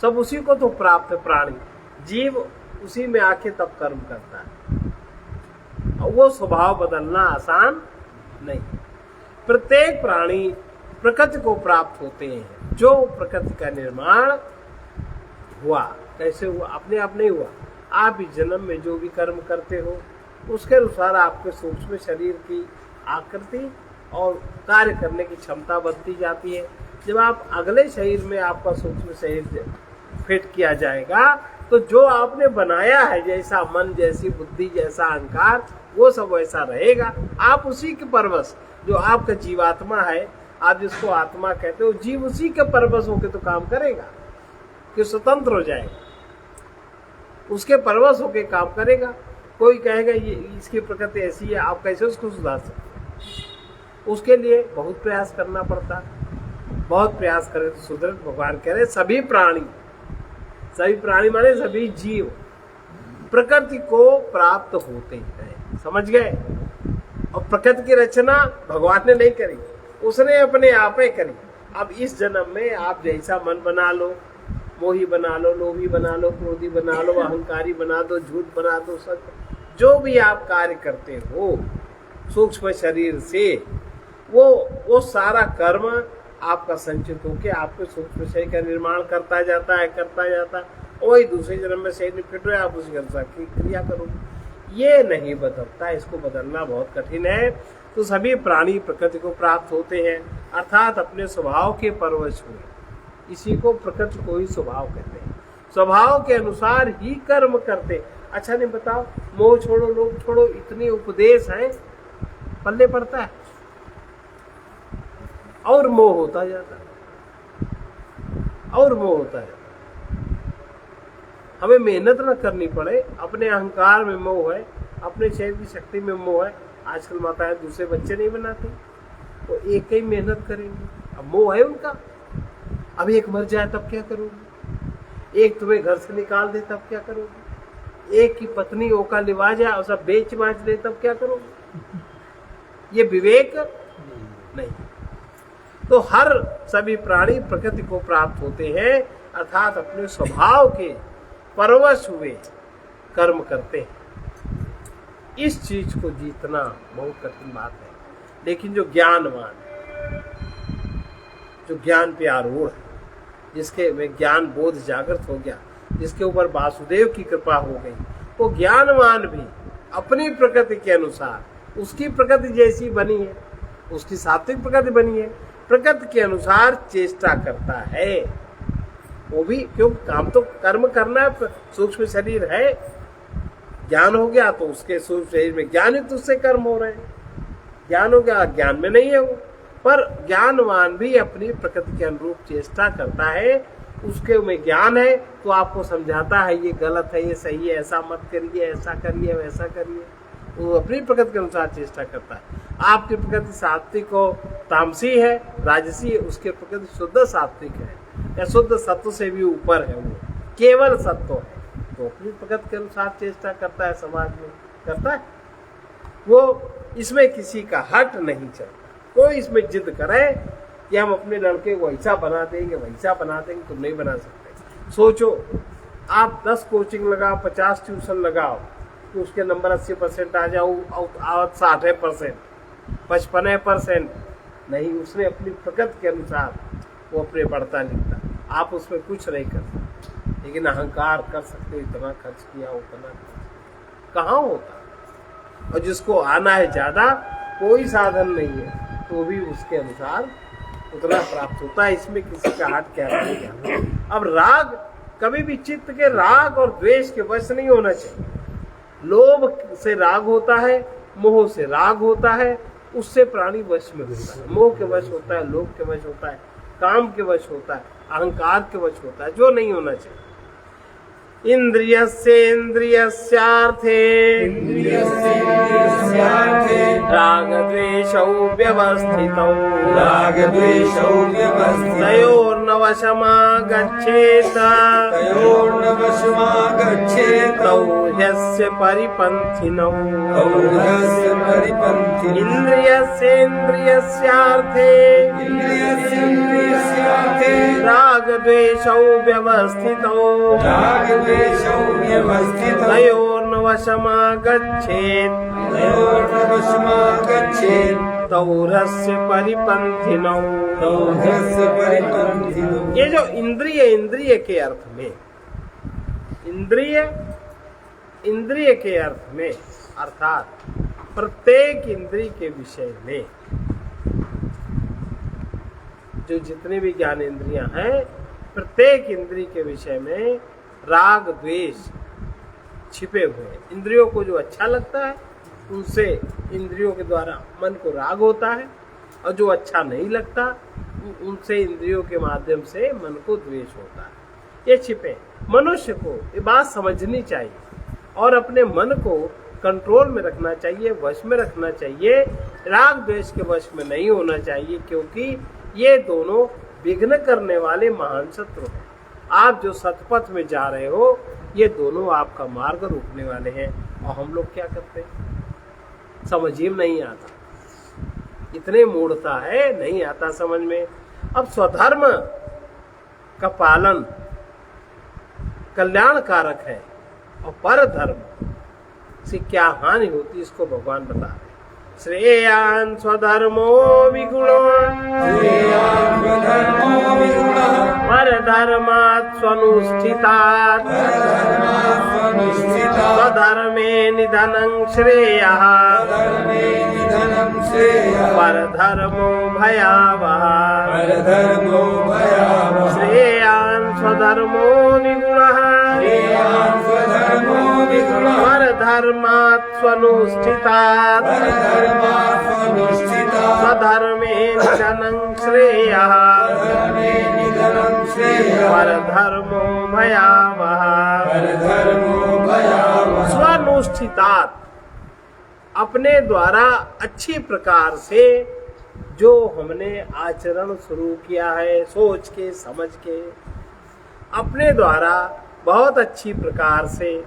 सब उसी को तो प्राप्त है। प्राणी जीव उसी में आके तब कर्म करता है, और वो स्वभाव बदलना आसान नहीं। प्रत्येक प्राणी प्रकृति को प्राप्त होते हैं। जो प्रकृति का निर्माण हुआ, कैसे हुआ? अपने आप नहीं हुआ। आप इस जन्म में जो भी कर्म करते हो उसके अनुसार आपके सूक्ष्म शरीर की आकृति और कार्य करने की क्षमता बढ़ती जाती है। जब आप अगले शरीर में आपका सूक्ष्म शरीर फिट किया जाएगा तो जो आपने बनाया है, जैसा मन, जैसी बुद्धि, जैसा अहंकार, वो सब वैसा रहेगा। आप उसी के परवश, जो आपका जीवात्मा है, आप जिसको आत्मा कहते हो, जीव उसी के परवश होके तो काम करेगा कि स्वतंत्र हो जाएगा, उसके परवश होके काम करेगा। कोई कहेगा ये इसकी प्रकृति ऐसी है, आप कैसे उसको सुधार सकते हैं? उसके लिए बहुत प्रयास करना पड़ता है। बहुत प्रयास करें तो सुधर। भगवान कह रहे सभी प्राणी माने सभी जीव प्रकृति को प्राप्त होते हैं। समझ गए? और प्रकृति की रचना भगवान ने नहीं करी, उसने अपने आप ही करी। अब इस जन्म में आप जैसा मन बना लो, मोही बना लो, लोभी बना लो, क्रोधी बना लो, अहंकारी बना दो, झूठ बना दो, सच, जो भी आप कार्य करते हो सूक्ष्म शरीर से, वो सारा कर्म आपका संचित होकर आपके सूक्ष्म शरीर का निर्माण करता जाता है। वही दूसरे जन्म में शरीर फिट हो, आप उसी अनुसार की क्रिया करो। ये नहीं बदलता, इसको बदलना बहुत कठिन है। तो सभी प्राणी प्रकृति को प्राप्त होते हैं, अर्थात अपने स्वभाव के परवश हुए। इसी को प्रकृति को ही स्वभाव कहते हैं। स्वभाव के अनुसार ही कर्म करते। अच्छा नहीं बताओ, मोह छोड़ो, लोभ छोड़ो, इतने उपदेश हैं, पल्ले पड़ता है और मोह होता जाता है, और मोह होता है। हमें मेहनत न करनी पड़े। अपने अहंकार में मोह है, अपने शरीर की शक्ति में मोह है। आजकल माताएं दूसरे बच्चे नहीं बनाती, तो एक ही मेहनत करेंगे। अब मोह है उनका। अब एक मर जाए तब क्या करोगे? एक तुम्हें घर से निकाल दे तब क्या करोगे? एक की पत्नी ओका लिवा जाए और सब बेच बाच दे तब क्या करोगे? ये विवेक नहीं। तो हर सभी प्राणी प्रकृति को प्राप्त होते हैं, अर्थात अपने स्वभाव के परवश हुए कर्म करते हैं। इस चीज को जीतना बहुत कठिन बात है। लेकिन जो ज्ञानवान, जो ज्ञान पे आरूढ़ है, जिसके में ज्ञान बोध जागृत हो गया, जिसके ऊपर वासुदेव की कृपा हो गई, वो ज्ञानवान भी अपनी प्रकृति के अनुसार, उसकी प्रकृति जैसी बनी है, उसकी सात्विक प्रकृति बनी है, प्रकृति के अनुसार चेष्टा करता है। वो भी क्यों? काम तो कर्म करना है, सूक्ष्म शरीर है। ज्ञान हो गया तो उसके सूक्ष्म शरीर में ज्ञान युक्त उससे कर्म हो रहे हैं। ज्ञान हो गया, ज्ञान में नहीं है वो। पर ज्ञानवान भी अपनी प्रकृति के अनुरूप चेष्टा करता है। उसके में ज्ञान है तो आपको समझाता है ये गलत है, ये सही है, ऐसा मत करिए, ऐसा करिए, वैसा करिए। वो अपनी प्रकृति के अनुसार चेष्टा करता है। आपकी प्रकृति सात्विक और तामसी है, राजसी है, उसकी प्रकृति शुद्ध सात्विक है या शुद्ध सत्व से भी ऊपर है, वो केवल सत्व है। तो अपनी प्रकृति के अनुसार चेष्टा करता है, समाज में करता है। वो इसमें किसी का हट नहीं चलता। कोई इसमें जिद करे कि हम अपने लड़के को ऐसा बना देंगे, वैसा बना देंगे, तुम नहीं बना सकते। सोचो, आप 10 कोचिंग लगाओ, 50 ट्यूशन लगाओ, तो उसके नंबर 80% आ जाओ, और 60%, 55% नहीं। उसने अपनी प्रकृति के अनुसार वो अपने पढ़ता लिखता। आप उसमें कुछ नहीं कर सकते, लेकिन अहंकार कर सकते। इतना खर्च किया, उतना कहाँ होता। और जिसको आना है ज्यादा, कोई साधन नहीं है, तो भी उसके अनुसार उतना प्राप्त होता है। इसमें किसी का हाथ क्या रहेगा। अब राग, कभी भी चित्त के राग और द्वेष के वश नहीं होना चाहिए। लोभ से राग होता है, मोह से राग होता है, उससे प्राणी वश में होता है। मोह के वश होता है, लोभ के वश होता है, काम के वश होता है, अहंकार के वश होता है, जो नहीं होना चाहिए। इंद्रियस्यार्थे राग द्वेषौ व्यवस्थितौ तयोर्न वशमागच्छेत गच्छेत् तौ ह्यस्य परिपन्थिनौ तौ ह्यस्य परिपन्थिनौ इन्द्रियस्येन्द्रियस्यार्थे इन्द्रियस्येन्द्रियस्यार्थे रागद्वेषौ व्यवस्थितौ रागद्वेषौ व्यवस्थितौ तयोर्नवशमागच्छेत् तयोर्नवशमागच्छेत् तौ ह्यस्य परिपन्थिनौ। तौ ह्यस्य परिपन्थिनौ। ये जो इंद्रिय के अर्थ में, इंद्रिय के अर्थ में अर्थात प्रत्येक इंद्रिय के विषय में जो जितने भी ज्ञान इंद्रियां हैं, प्रत्येक इंद्रिय के विषय में राग द्वेष छिपे हुए हैं। इंद्रियों को जो अच्छा लगता है उनसे इंद्रियों के द्वारा मन को राग होता है, और जो अच्छा नहीं लगता उनसे इंद्रियों के माध्यम से मन को द्वेष होता है। ये छिपे। मनुष्य को ये बात समझनी चाहिए और अपने मन को कंट्रोल में रखना चाहिए, वश में रखना चाहिए, राग द्वेष के वश में नहीं होना चाहिए, क्योंकि ये दोनों विघ्न करने वाले महान शत्रु हैं। आप जो सतपथ में जा रहे हो, ये दोनों आपका मार्ग रोकने वाले हैं। और हम लोग क्या करते हैं, समझ ही नहीं आता, इतने मूढ़ता है, नहीं आता समझ में। अब स्वधर्म का पालन कल्याणकारक है, और पर धर्म से क्या हानि होती इसको भगवान बता रहे। श्रेयान् स्वधर्मो विगुणो श्रेयान् स्वधर्मो विगुणः परधर्मात् स्वनुष्ठितात् परधर्मात् स्वनुष्ठितात् स्वधर्मे निधनं श्रेयः स्वधर्मे निधनं श्रेयः परधर्मो भयावहः परधर्मो भयावहः श्रेयान् स्वधर्मो विगुणः श्रेयान् स्वधर्मो विगुणः परधर्मात् स्वनुष्ठितात् परधर्मात् स्वनुष्ठितात् स्वधर्मे निधनं श्रेयः स्वधर्मे निधनं श्रेयः परधर्मो भयावहः परधर्मो भयावहः स्वनुष्ठितात् अपने द्वारा अच्छी प्रकार से जो हमने आचरण शुरू किया है, सोच के समझ के अपने द्वारा बहुत अच्छी प्रकार से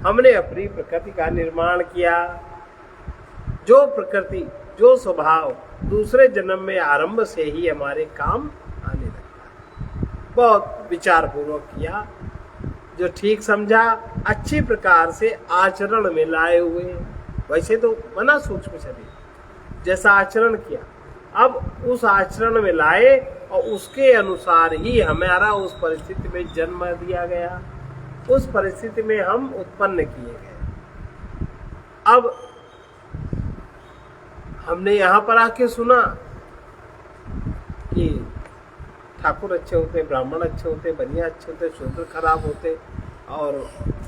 हमने अपनी प्रकृति का निर्माण किया। जो प्रकृति, जो स्वभाव दूसरे जन्म में आरंभ से ही हमारे काम आने लगता है। बहुत विचार पूर्वक किया, जो ठीक समझा, अच्छी प्रकार से आचरण में लाए हुए। वैसे तो मना सूक्ष्म शरीर जैसा आचरण किया, अब उस आचरण में लाए और उसके अनुसार ही हमारा उस परिस्थिति में जन्म दिया गया, उस परिस्थिति में हम उत्पन्न किए गए। अब हमने यहाँ पर आके सुना कि ठाकुर अच्छे होते, ब्राह्मण अच्छे होते, बनिया अच्छे होते, शूद्र खराब होते और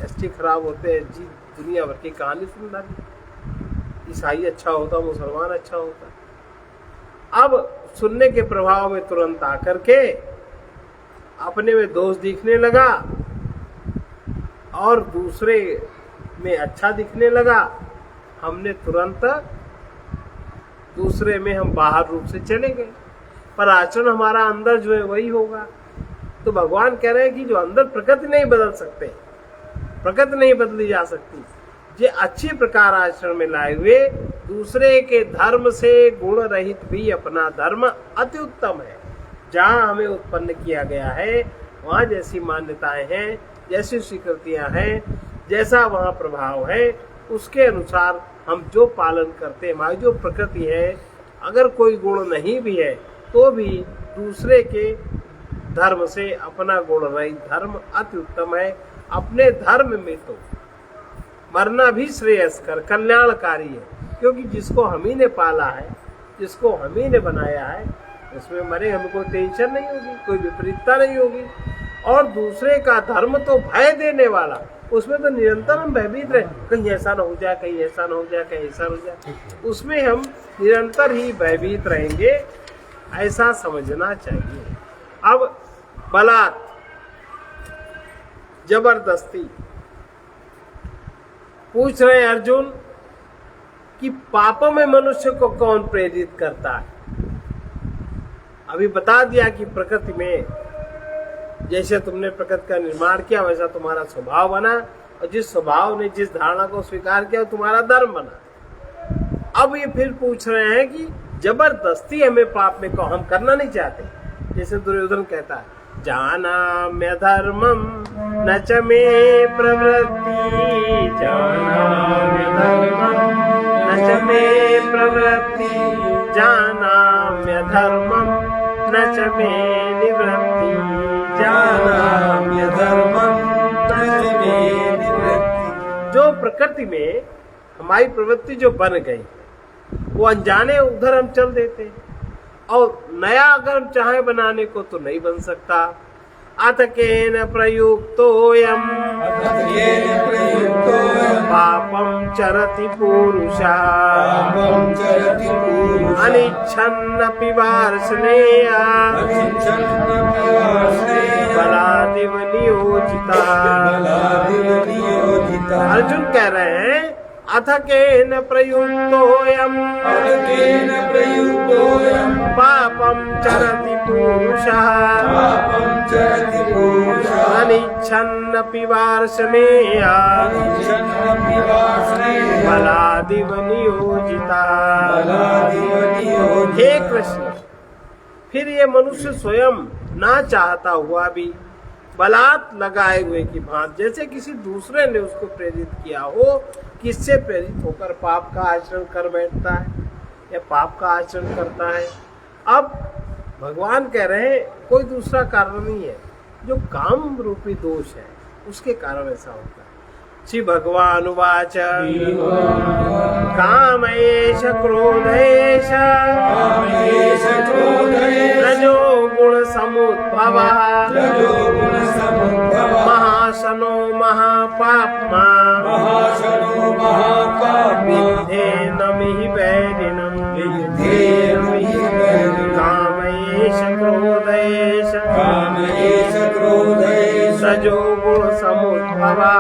एसटी खराब होते। जी दुनिया भर की कहानी सुन डाली। ईसाई अच्छा होता, मुसलमान अच्छा होता। अब सुनने के प्रभाव में तुरंत आकर के अपने में दोष दिखने लगा और दूसरे में अच्छा दिखने लगा। हमने तुरंत दूसरे में हम बाहर रूप से चले गए, पर आचरण हमारा अंदर जो है वही होगा। तो भगवान कह रहे हैं कि जो अंदर प्रकृति नहीं बदल सकते, प्रकृति नहीं बदली जा सकती, ये अच्छी प्रकार आचरण में लाए हुए दूसरे के धर्म से गुण रहित भी अपना धर्म अति उत्तम है। जहाँ हमें उत्पन्न किया गया है वहाँ जैसी मान्यताएं हैं, जैसी स्वीकृतियां हैं, जैसा वहाँ प्रभाव है, उसके अनुसार हम जो पालन करते हैं, हमारी जो प्रकृति है, अगर कोई गुण नहीं भी है तो भी दूसरे के धर्म से अपना गुण रहित धर्म अति उत्तम है। अपने धर्म में तो मरना भी श्रेयस्कर, कल्याणकारी है, क्योंकि जिसको हम ही ने पाला है, जिसको हम ही ने बनाया है, उसमें मरे हमको टेंशन नहीं होगी, कोई विपरीतता नहीं होगी। और दूसरे का धर्म तो भय देने वाला, उसमें तो निरंतर हम भयभीत रहे, कहीं ऐसा न हो जाए, कहीं ऐसा न हो जाए, कहीं ऐसा हो जाए, उसमें हम निरंतर ही भयभीत रहेंगे, ऐसा समझना चाहिए। अब बलात्, जबरदस्ती पूछ रहे अर्जुन कि पापों में मनुष्य को कौन प्रेरित करता है। अभी बता दिया कि प्रकृति में जैसे तुमने प्रकृति का निर्माण किया वैसा तुम्हारा स्वभाव बना, और जिस स्वभाव ने जिस धारणा को स्वीकार किया वो तुम्हारा धर्म बना। अब ये फिर पूछ रहे हैं कि जबरदस्ती हमें पाप में को हम करना नहीं चाहते। जैसे दुर्योधन कहता है, जानाम्य धर्मम न च मे प्रवृत्ति, जानाम्य धर्मम न च मे प्रवृत्ति, जानाम्य धर्मम न च मे निवृत्ति, जानाम्य धर्मं न च मे निवृत्ति। जो प्रकृति में हमारी प्रवृत्ति जो बन गई वो अनजाने उधर हम चल देते, और नया अगर हम चाहे बनाने को तो नहीं बन सकता। अतकेन प्रयुक्तोऽयं पापं चरति पुरुषः, अनिच्छन्नपि वार्ष्णेय बलादिव नियोजितः। अर्जुन कह रहे हैं, अथ केन प्रयुक्तोऽयं पापं चरति पुरुषः, अनिच्छन्नपि वार्ष्णेय बलादिव नियोजितः। हे कृष्ण, फिर ये मनुष्य स्वयं ना चाहता हुआ भी बलात् लगाए हुए की भांति, जैसे किसी दूसरे ने उसको प्रेरित किया हो, किससे प्रेरित होकर पाप का आचरण कर बैठता है या पाप का आचरण करता है। अब भगवान कह रहे हैं कोई दूसरा कारण नहीं है, जो काम रूपी दोष है उसके कारण ऐसा होता है। श्री भगवान उवाच, कामैष क्रोधैष रजो गुण समुद्भवः, महाशनो महापाप्मा विद्धेनमिहि वैरिणम्। कामैष क्रोधैष रजो गुण समुद्भवः,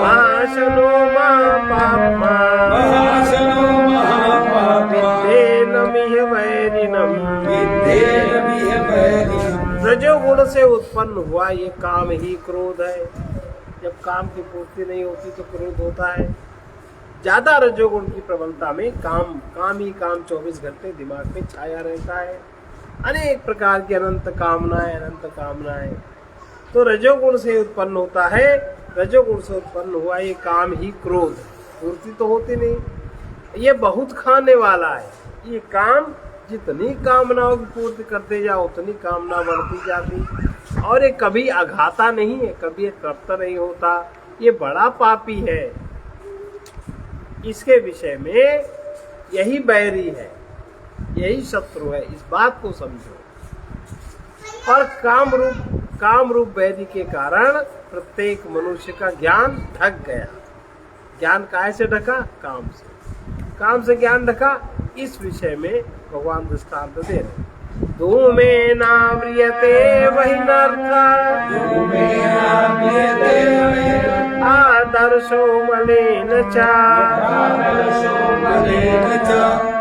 महाशनो महापाप्मा विद्धेनमिहि वैरिणम्। रजोगुण से उत्पन्न हुआ ये काम ही क्रोध है। जब काम की पूर्ति नहीं होती तो क्रोध होता है। ज्यादा रजोगुण की प्रबलता में काम ही काम 24 घंटे दिमाग में छाया रहता है, अनेक प्रकार की अनंत कामनाएं तो रजोगुण से उत्पन्न होता है। रजोगुण से उत्पन्न हुआ ये काम ही क्रोध, पूर्ति तो होती नहीं। ये बहुत खाने वाला है। ये काम जितनी कामनाओं की पूर्ति करते जाओ उतनी कामना बढ़ती जाती, और ये कभी अघाता नहीं है, कभी ये तृप्त नहीं होता। ये बड़ा पापी है। इसके विषय में यही बैरी है, यही शत्रु है, इस बात को समझो। और काम रूप बैरी के कारण प्रत्येक मनुष्य का ज्ञान ढक गया। ज्ञान काहे से ढका? काम से ज्ञान ढका। इस विषय में भगवान दृष्टांत दे रहे। धूमेनाव्रियते वही नरका, आदर्शो मलेन च,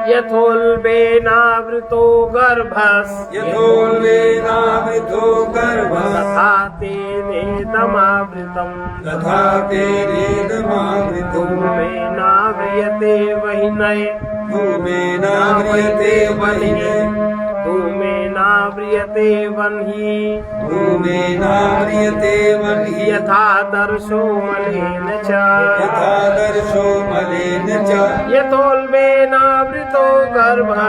यथोल्बेनावृतो गर्भस्, तथा तेनेदमावृतम्। धूमेनाव्रियते वही नय, धूमेनाव्रियते वह्नि, यथादर्शो मलेन च, यथोल्बेनावृतो गर्भः,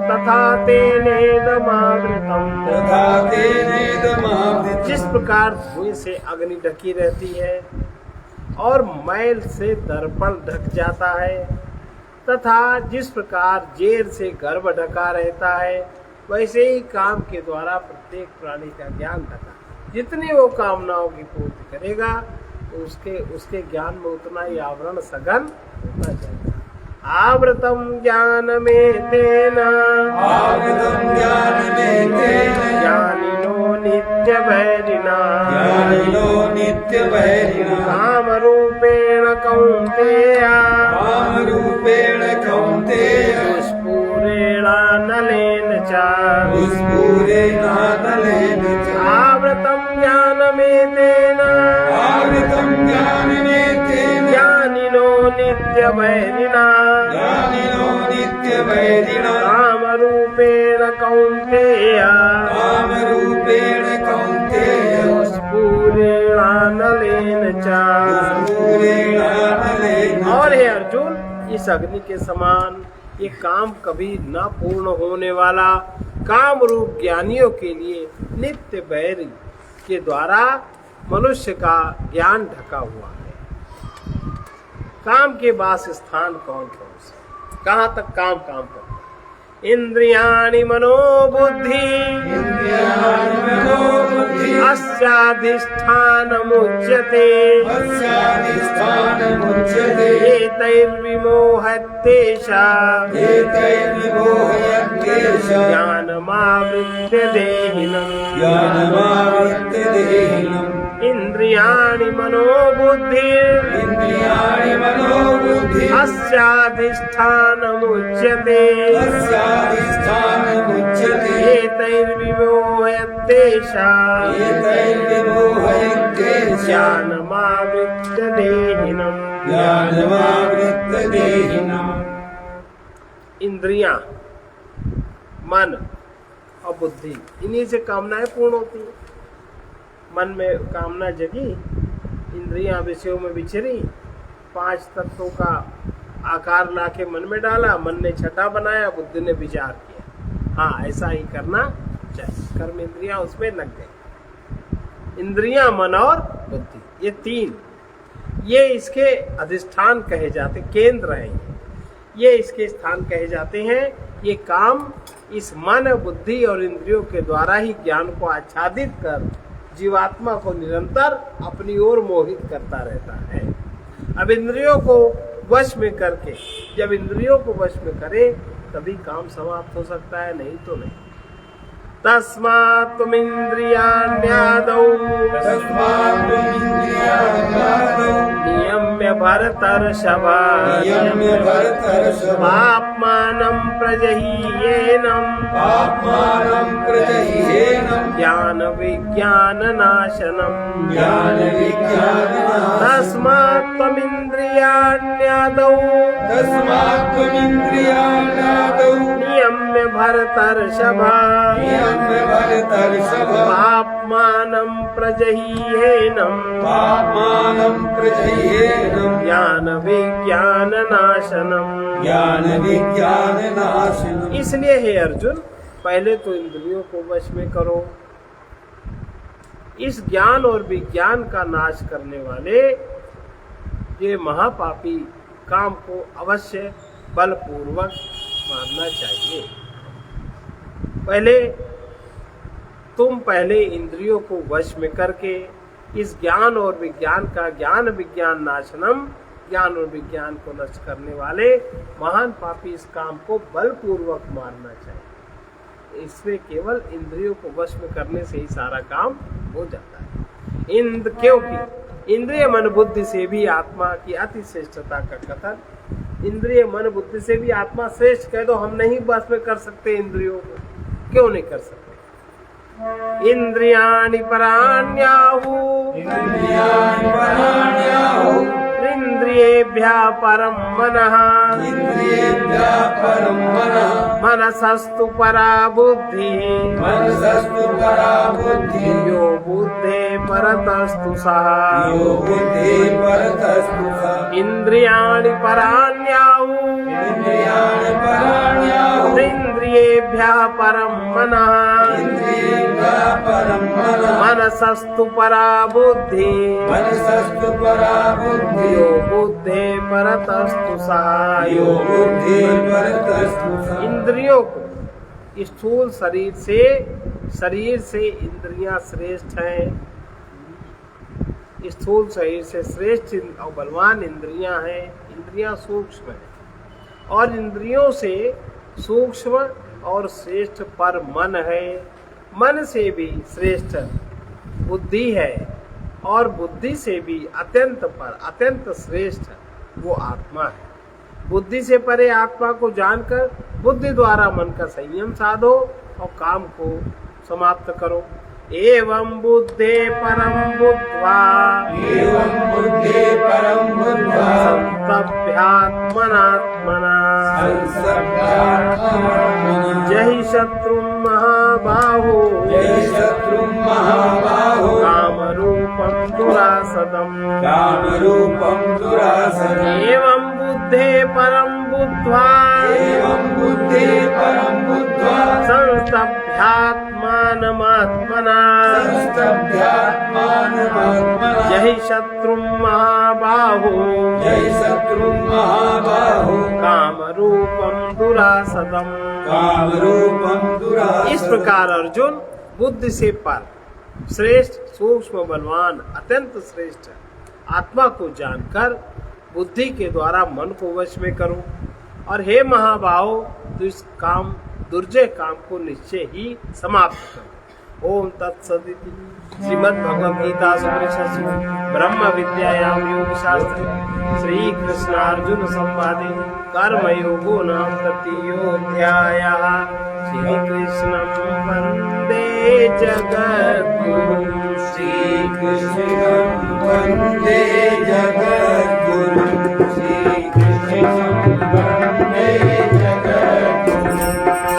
तथा तेनेदमावृतम्। जिस प्रकार धुएं से अग्नि ढकी रहती है और मैल से दर्पण ढक जाता है, तथा जिस प्रकार जेर से गर्भ ढका रहता है, वैसे ही काम के द्वारा प्रत्येक प्राणी का ज्ञान ढका। जितनी वो कामनाओं की पूर्ति करेगा तो उसके ज्ञान में उतना ही आवरण सघन होता जाएगा। आवृतम ज्ञान में तेना, ज्ञानिनो नित्य वैरिणा, काम रूपेण कौन्तेय, च दुष्पूरेणानलेन च आवृतं ज्ञानमेतेन आवृतं ज्ञानमेतेन ज्ञानिनो नित्यवैरिणा ज्ञानिनो नित्यवैरिणा कामरूपेण कौन्तेय कामरूपेण कौन्तेय दुष्पूरेणानलेन च। दुष्पूरेणानलेन और हे अर्जुन, इस अग्नि के समान ये काम कभी न पूर्ण होने वाला काम रूप ज्ञानियों के लिए नित्य बैरी के द्वारा मनुष्य का ज्ञान ढका हुआ है। काम के वास स्थान कौन कौन से, कहाँ तक काम करते? इंद्रियाणि मनोबुद्धि अस्याधिष्ठानमुच्यते अस्याधिष्ठानमुच्यते एतैर्विमोहत्येषा एतैर्विमोहयत्येषा ज्ञानमावृत्य देहिनम् ज्ञानमावृत्य देहिनम् इंद्रियाणि मनोबुद्धिर् इन्द्रियाणि मनोबुद्धिः अस्याधिष्ठानमुच्यते अस्याधिष्ठानमुच्यते एतैर्विमोहयत्येषा एतैर्विमोहयत्येषा ज्ञानमावृत्य देहिनम्। ज्ञानमावृत्य देहिनम्। इंद्रियां, मन और बुद्धि, इन्हीं से कामनाएं पूर्ण होती है। मन में कामना जगी, इंद्रियां विषयों में विचरी, 5 तत्वों का आकार लाके मन में डाला, मन ने छठा बनाया, बुद्धि ने विचार किया, हाँ ऐसा ही करना चाहिए। कर्म इंद्रियां उसमें लग गई। इंद्रियां, मन और बुद्धि, ये 3 ये इसके अधिष्ठान कहे जाते, केंद्र हैं, ये इसके स्थान कहे जाते हैं। ये काम इस मन, बुद्धि और इंद्रियों के द्वारा ही ज्ञान को आच्छादित कर जीवात्मा को निरंतर अपनी ओर मोहित करता रहता है। अब इंद्रियों को वश में करके, जब इंद्रियों को वश में करे तभी काम समाप्त हो सकता है, नहीं तो नहीं। तस्मात् त्वमिन्द्रियाण्यादौ नियम्य भरतर्षभ पाप्मानं प्रजह्येनम् ज्ञान विज्ञाननाशनम् तस्मात् त्वमिन्द्रियाण्यादौ नियम्य भरतर्षभ पाप्मानं प्रजह्येनम् ज्ञान विज्ञाननाशनम्। इसलिए हे अर्जुन, पहले तो इंद्रियों को वश में करो। इस ज्ञान और विज्ञान का नाश करने वाले ये महापापी काम को अवश्य बलपूर्वक मारना चाहिए। पहले इंद्रियों को वश में करके इस ज्ञान और विज्ञान का ज्ञान विज्ञान नाशनम, ज्ञान और विज्ञान को नष्ट करने वाले महान पापी इस काम को बलपूर्वक मारना चाहिए। इसमें केवल इंद्रियों को वश में करने से ही सारा काम हो जाता है। क्योंकि इंद्रिय मन बुद्धि से भी आत्मा की अति श्रेष्ठता का कथन, इंद्रिय मन बुद्धि से भी आत्मा श्रेष्ठ कह दो, हम नहीं वश में कर सकते इंद्रियों को, क्यों नहीं कर सकते? इंद्रियाणि पराण्याहु इंद्रियेभ्यः परं मनः मनसस्तु परा बुद्धिः यो बुद्धे परतस्तु सः इंद्रियाणि पराण्याहु इंद्रियेभ्यः परं मनः मनसस्तु परा बुद्धिः यो बुद्धे परतस्तु सः। इंद्रियों को स्थूल शरीर से इंद्रियां श्रेष्ठ हैं। स्थूल शरीर से श्रेष्ठ और बलवान इंद्रियां हैं। इंद्रियां सूक्ष्म हैं और इंद्रियों से सूक्ष्म और श्रेष्ठ पर मन है। मन से भी श्रेष्ठ बुद्धि है और बुद्धि से भी अत्यंत पर, अत्यंत श्रेष्ठ वो आत्मा है। बुद्धि से परे आत्मा को जानकर बुद्धि द्वारा मन का संयम साधो और काम को समाप्त करो। एवं बुद्धे परम बुद्ध्वा एवं बुद्धे परं बुद्ध्वा संस्तभ्यात्मनात्मना संस्तभ्यात्मना जहि शत्रु महाबाहो जहि शत्रुं महाबाहो कामरूपं दुरासदम् कामरूपं दुरासदम् एवं बुद्धे परम बुद्ध्वा एवं बुद्धे परं बुद्ध्वा संस्तभ्यात्मानमात्मना संस्तभ्यात्मानमात्मना जहि शत्रु महाबाहो जहि शत्रुं महाबाहो कामरूपं दुरासदम्। कामरूपं दुरासदम्। इस प्रकार अर्जुन बुद्धि से पर श्रेष्ठ सूक्ष्म बलवान अत्यंत श्रेष्ठ आत्मा को जानकर बुद्धि के द्वारा मन को वश में करो। और हे महाबाहो, तो इस काम दुर्जय काम को निश्चय ही समाप्त करो। ओम तत्सदिति श्रीमद् भगवद गीता उपनिषत्सु ब्रह्म विद्यायाम योग शास्त्र श्री कृष्णार्जुन संवादे कर्मयोगो नाम तृतीयोऽध्यायः। श्री कृष्णं वन्दे जगद्गुरुं श्री कृष्णं वन्दे जगद्गुरुं श्री कृष्णं वन्दे जगद्गुरुं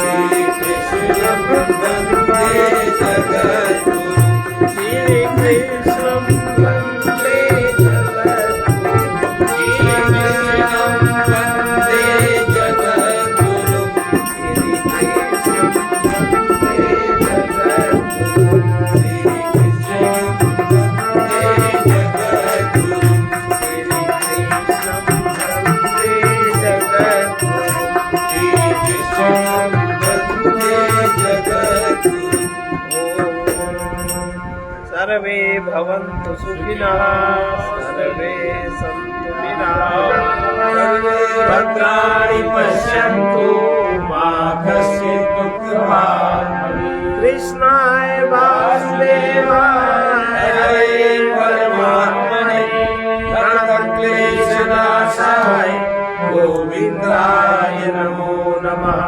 श्री कृष्णं वन्दे जगद्गुरुं श्री कृष्णं वन्दे जगद्गुरुं श्री कृष्णं वन्दे जगद्गुरुं श्री कृष्णं वन्दे जगद्गुरुं श्री कृष्णं वन्दे जगद्गुरुं श्री कृष्णं वन्दे जगद्गुरुं श्री कृष्णं वन्दे जगद्गुरुं सर्वे भवन्तु सुखिनः सर्वे सन्तु निरामयाः भद्राणि पश्यन्तु मा कश्चित् दुःखभाग् भवेत्। कृष्णाय वासुदेवाय हरे परमात्मने प्रणतक्लेशनाशाय गोविन्दाय नमो नमः।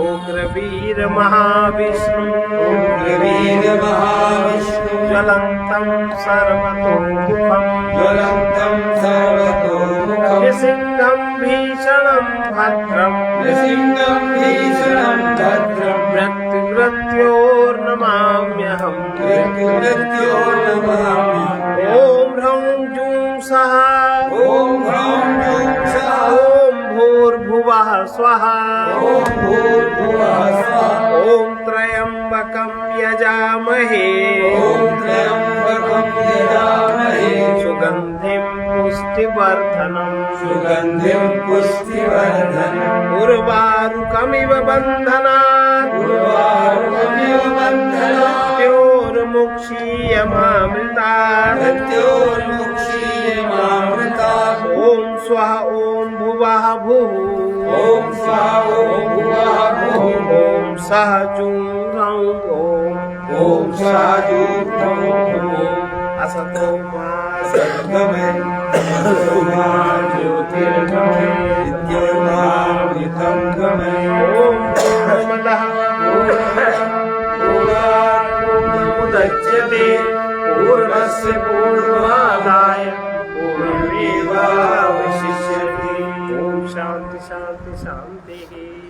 उग्रवीर महाविष्णु उग्रवीर महाविष्णु ज्वलन्तं सर्वतोमुखम् ज्वलन्तं सर्वतोमुखम् नृसिंहं भीषणं भद्रम् नृसिंहं भीषणं भद्रं मृत्योर्नमाम्यहम् मृत्युमृत्यो नमामि। ॐ ह्रौं जूं सः ॐ ह्रौं जूं सः ॐ भूर्भुवः स्वः ॐ भूर्भुवः स्वः ॐ त्र्यम्बकं यजामहे ॐ त्र्यम्बकं यजामहे सुगन्धिं पुष्टिवर्धनम् सुगन्धिं पुष्टिवर्धनम् उर्वारुकमिव बन्धनात् उर्वारुकमिव बन्धनात् मृत्योर्मुक्षीयमामृतात् मृत्योर्मुक्षीयमामृतात् ॐ स्वः ॐ भुवः भुः ॐ स्वः ॐ भुवः भुः ॐ सः जूं ह्रौं ॐ ॐ साधु असतो मा सद्गमय असुमा ज्योतिर्गमय विद्योर्मामृतं गमय ॐ पूर्णमदः पूर्णात् पूर्णमुदच्यते पूर्णस्य पूर्णमादाय पूर्णमेवावशिष्यते। ॐ शान्ति शान्ति शान्तिः।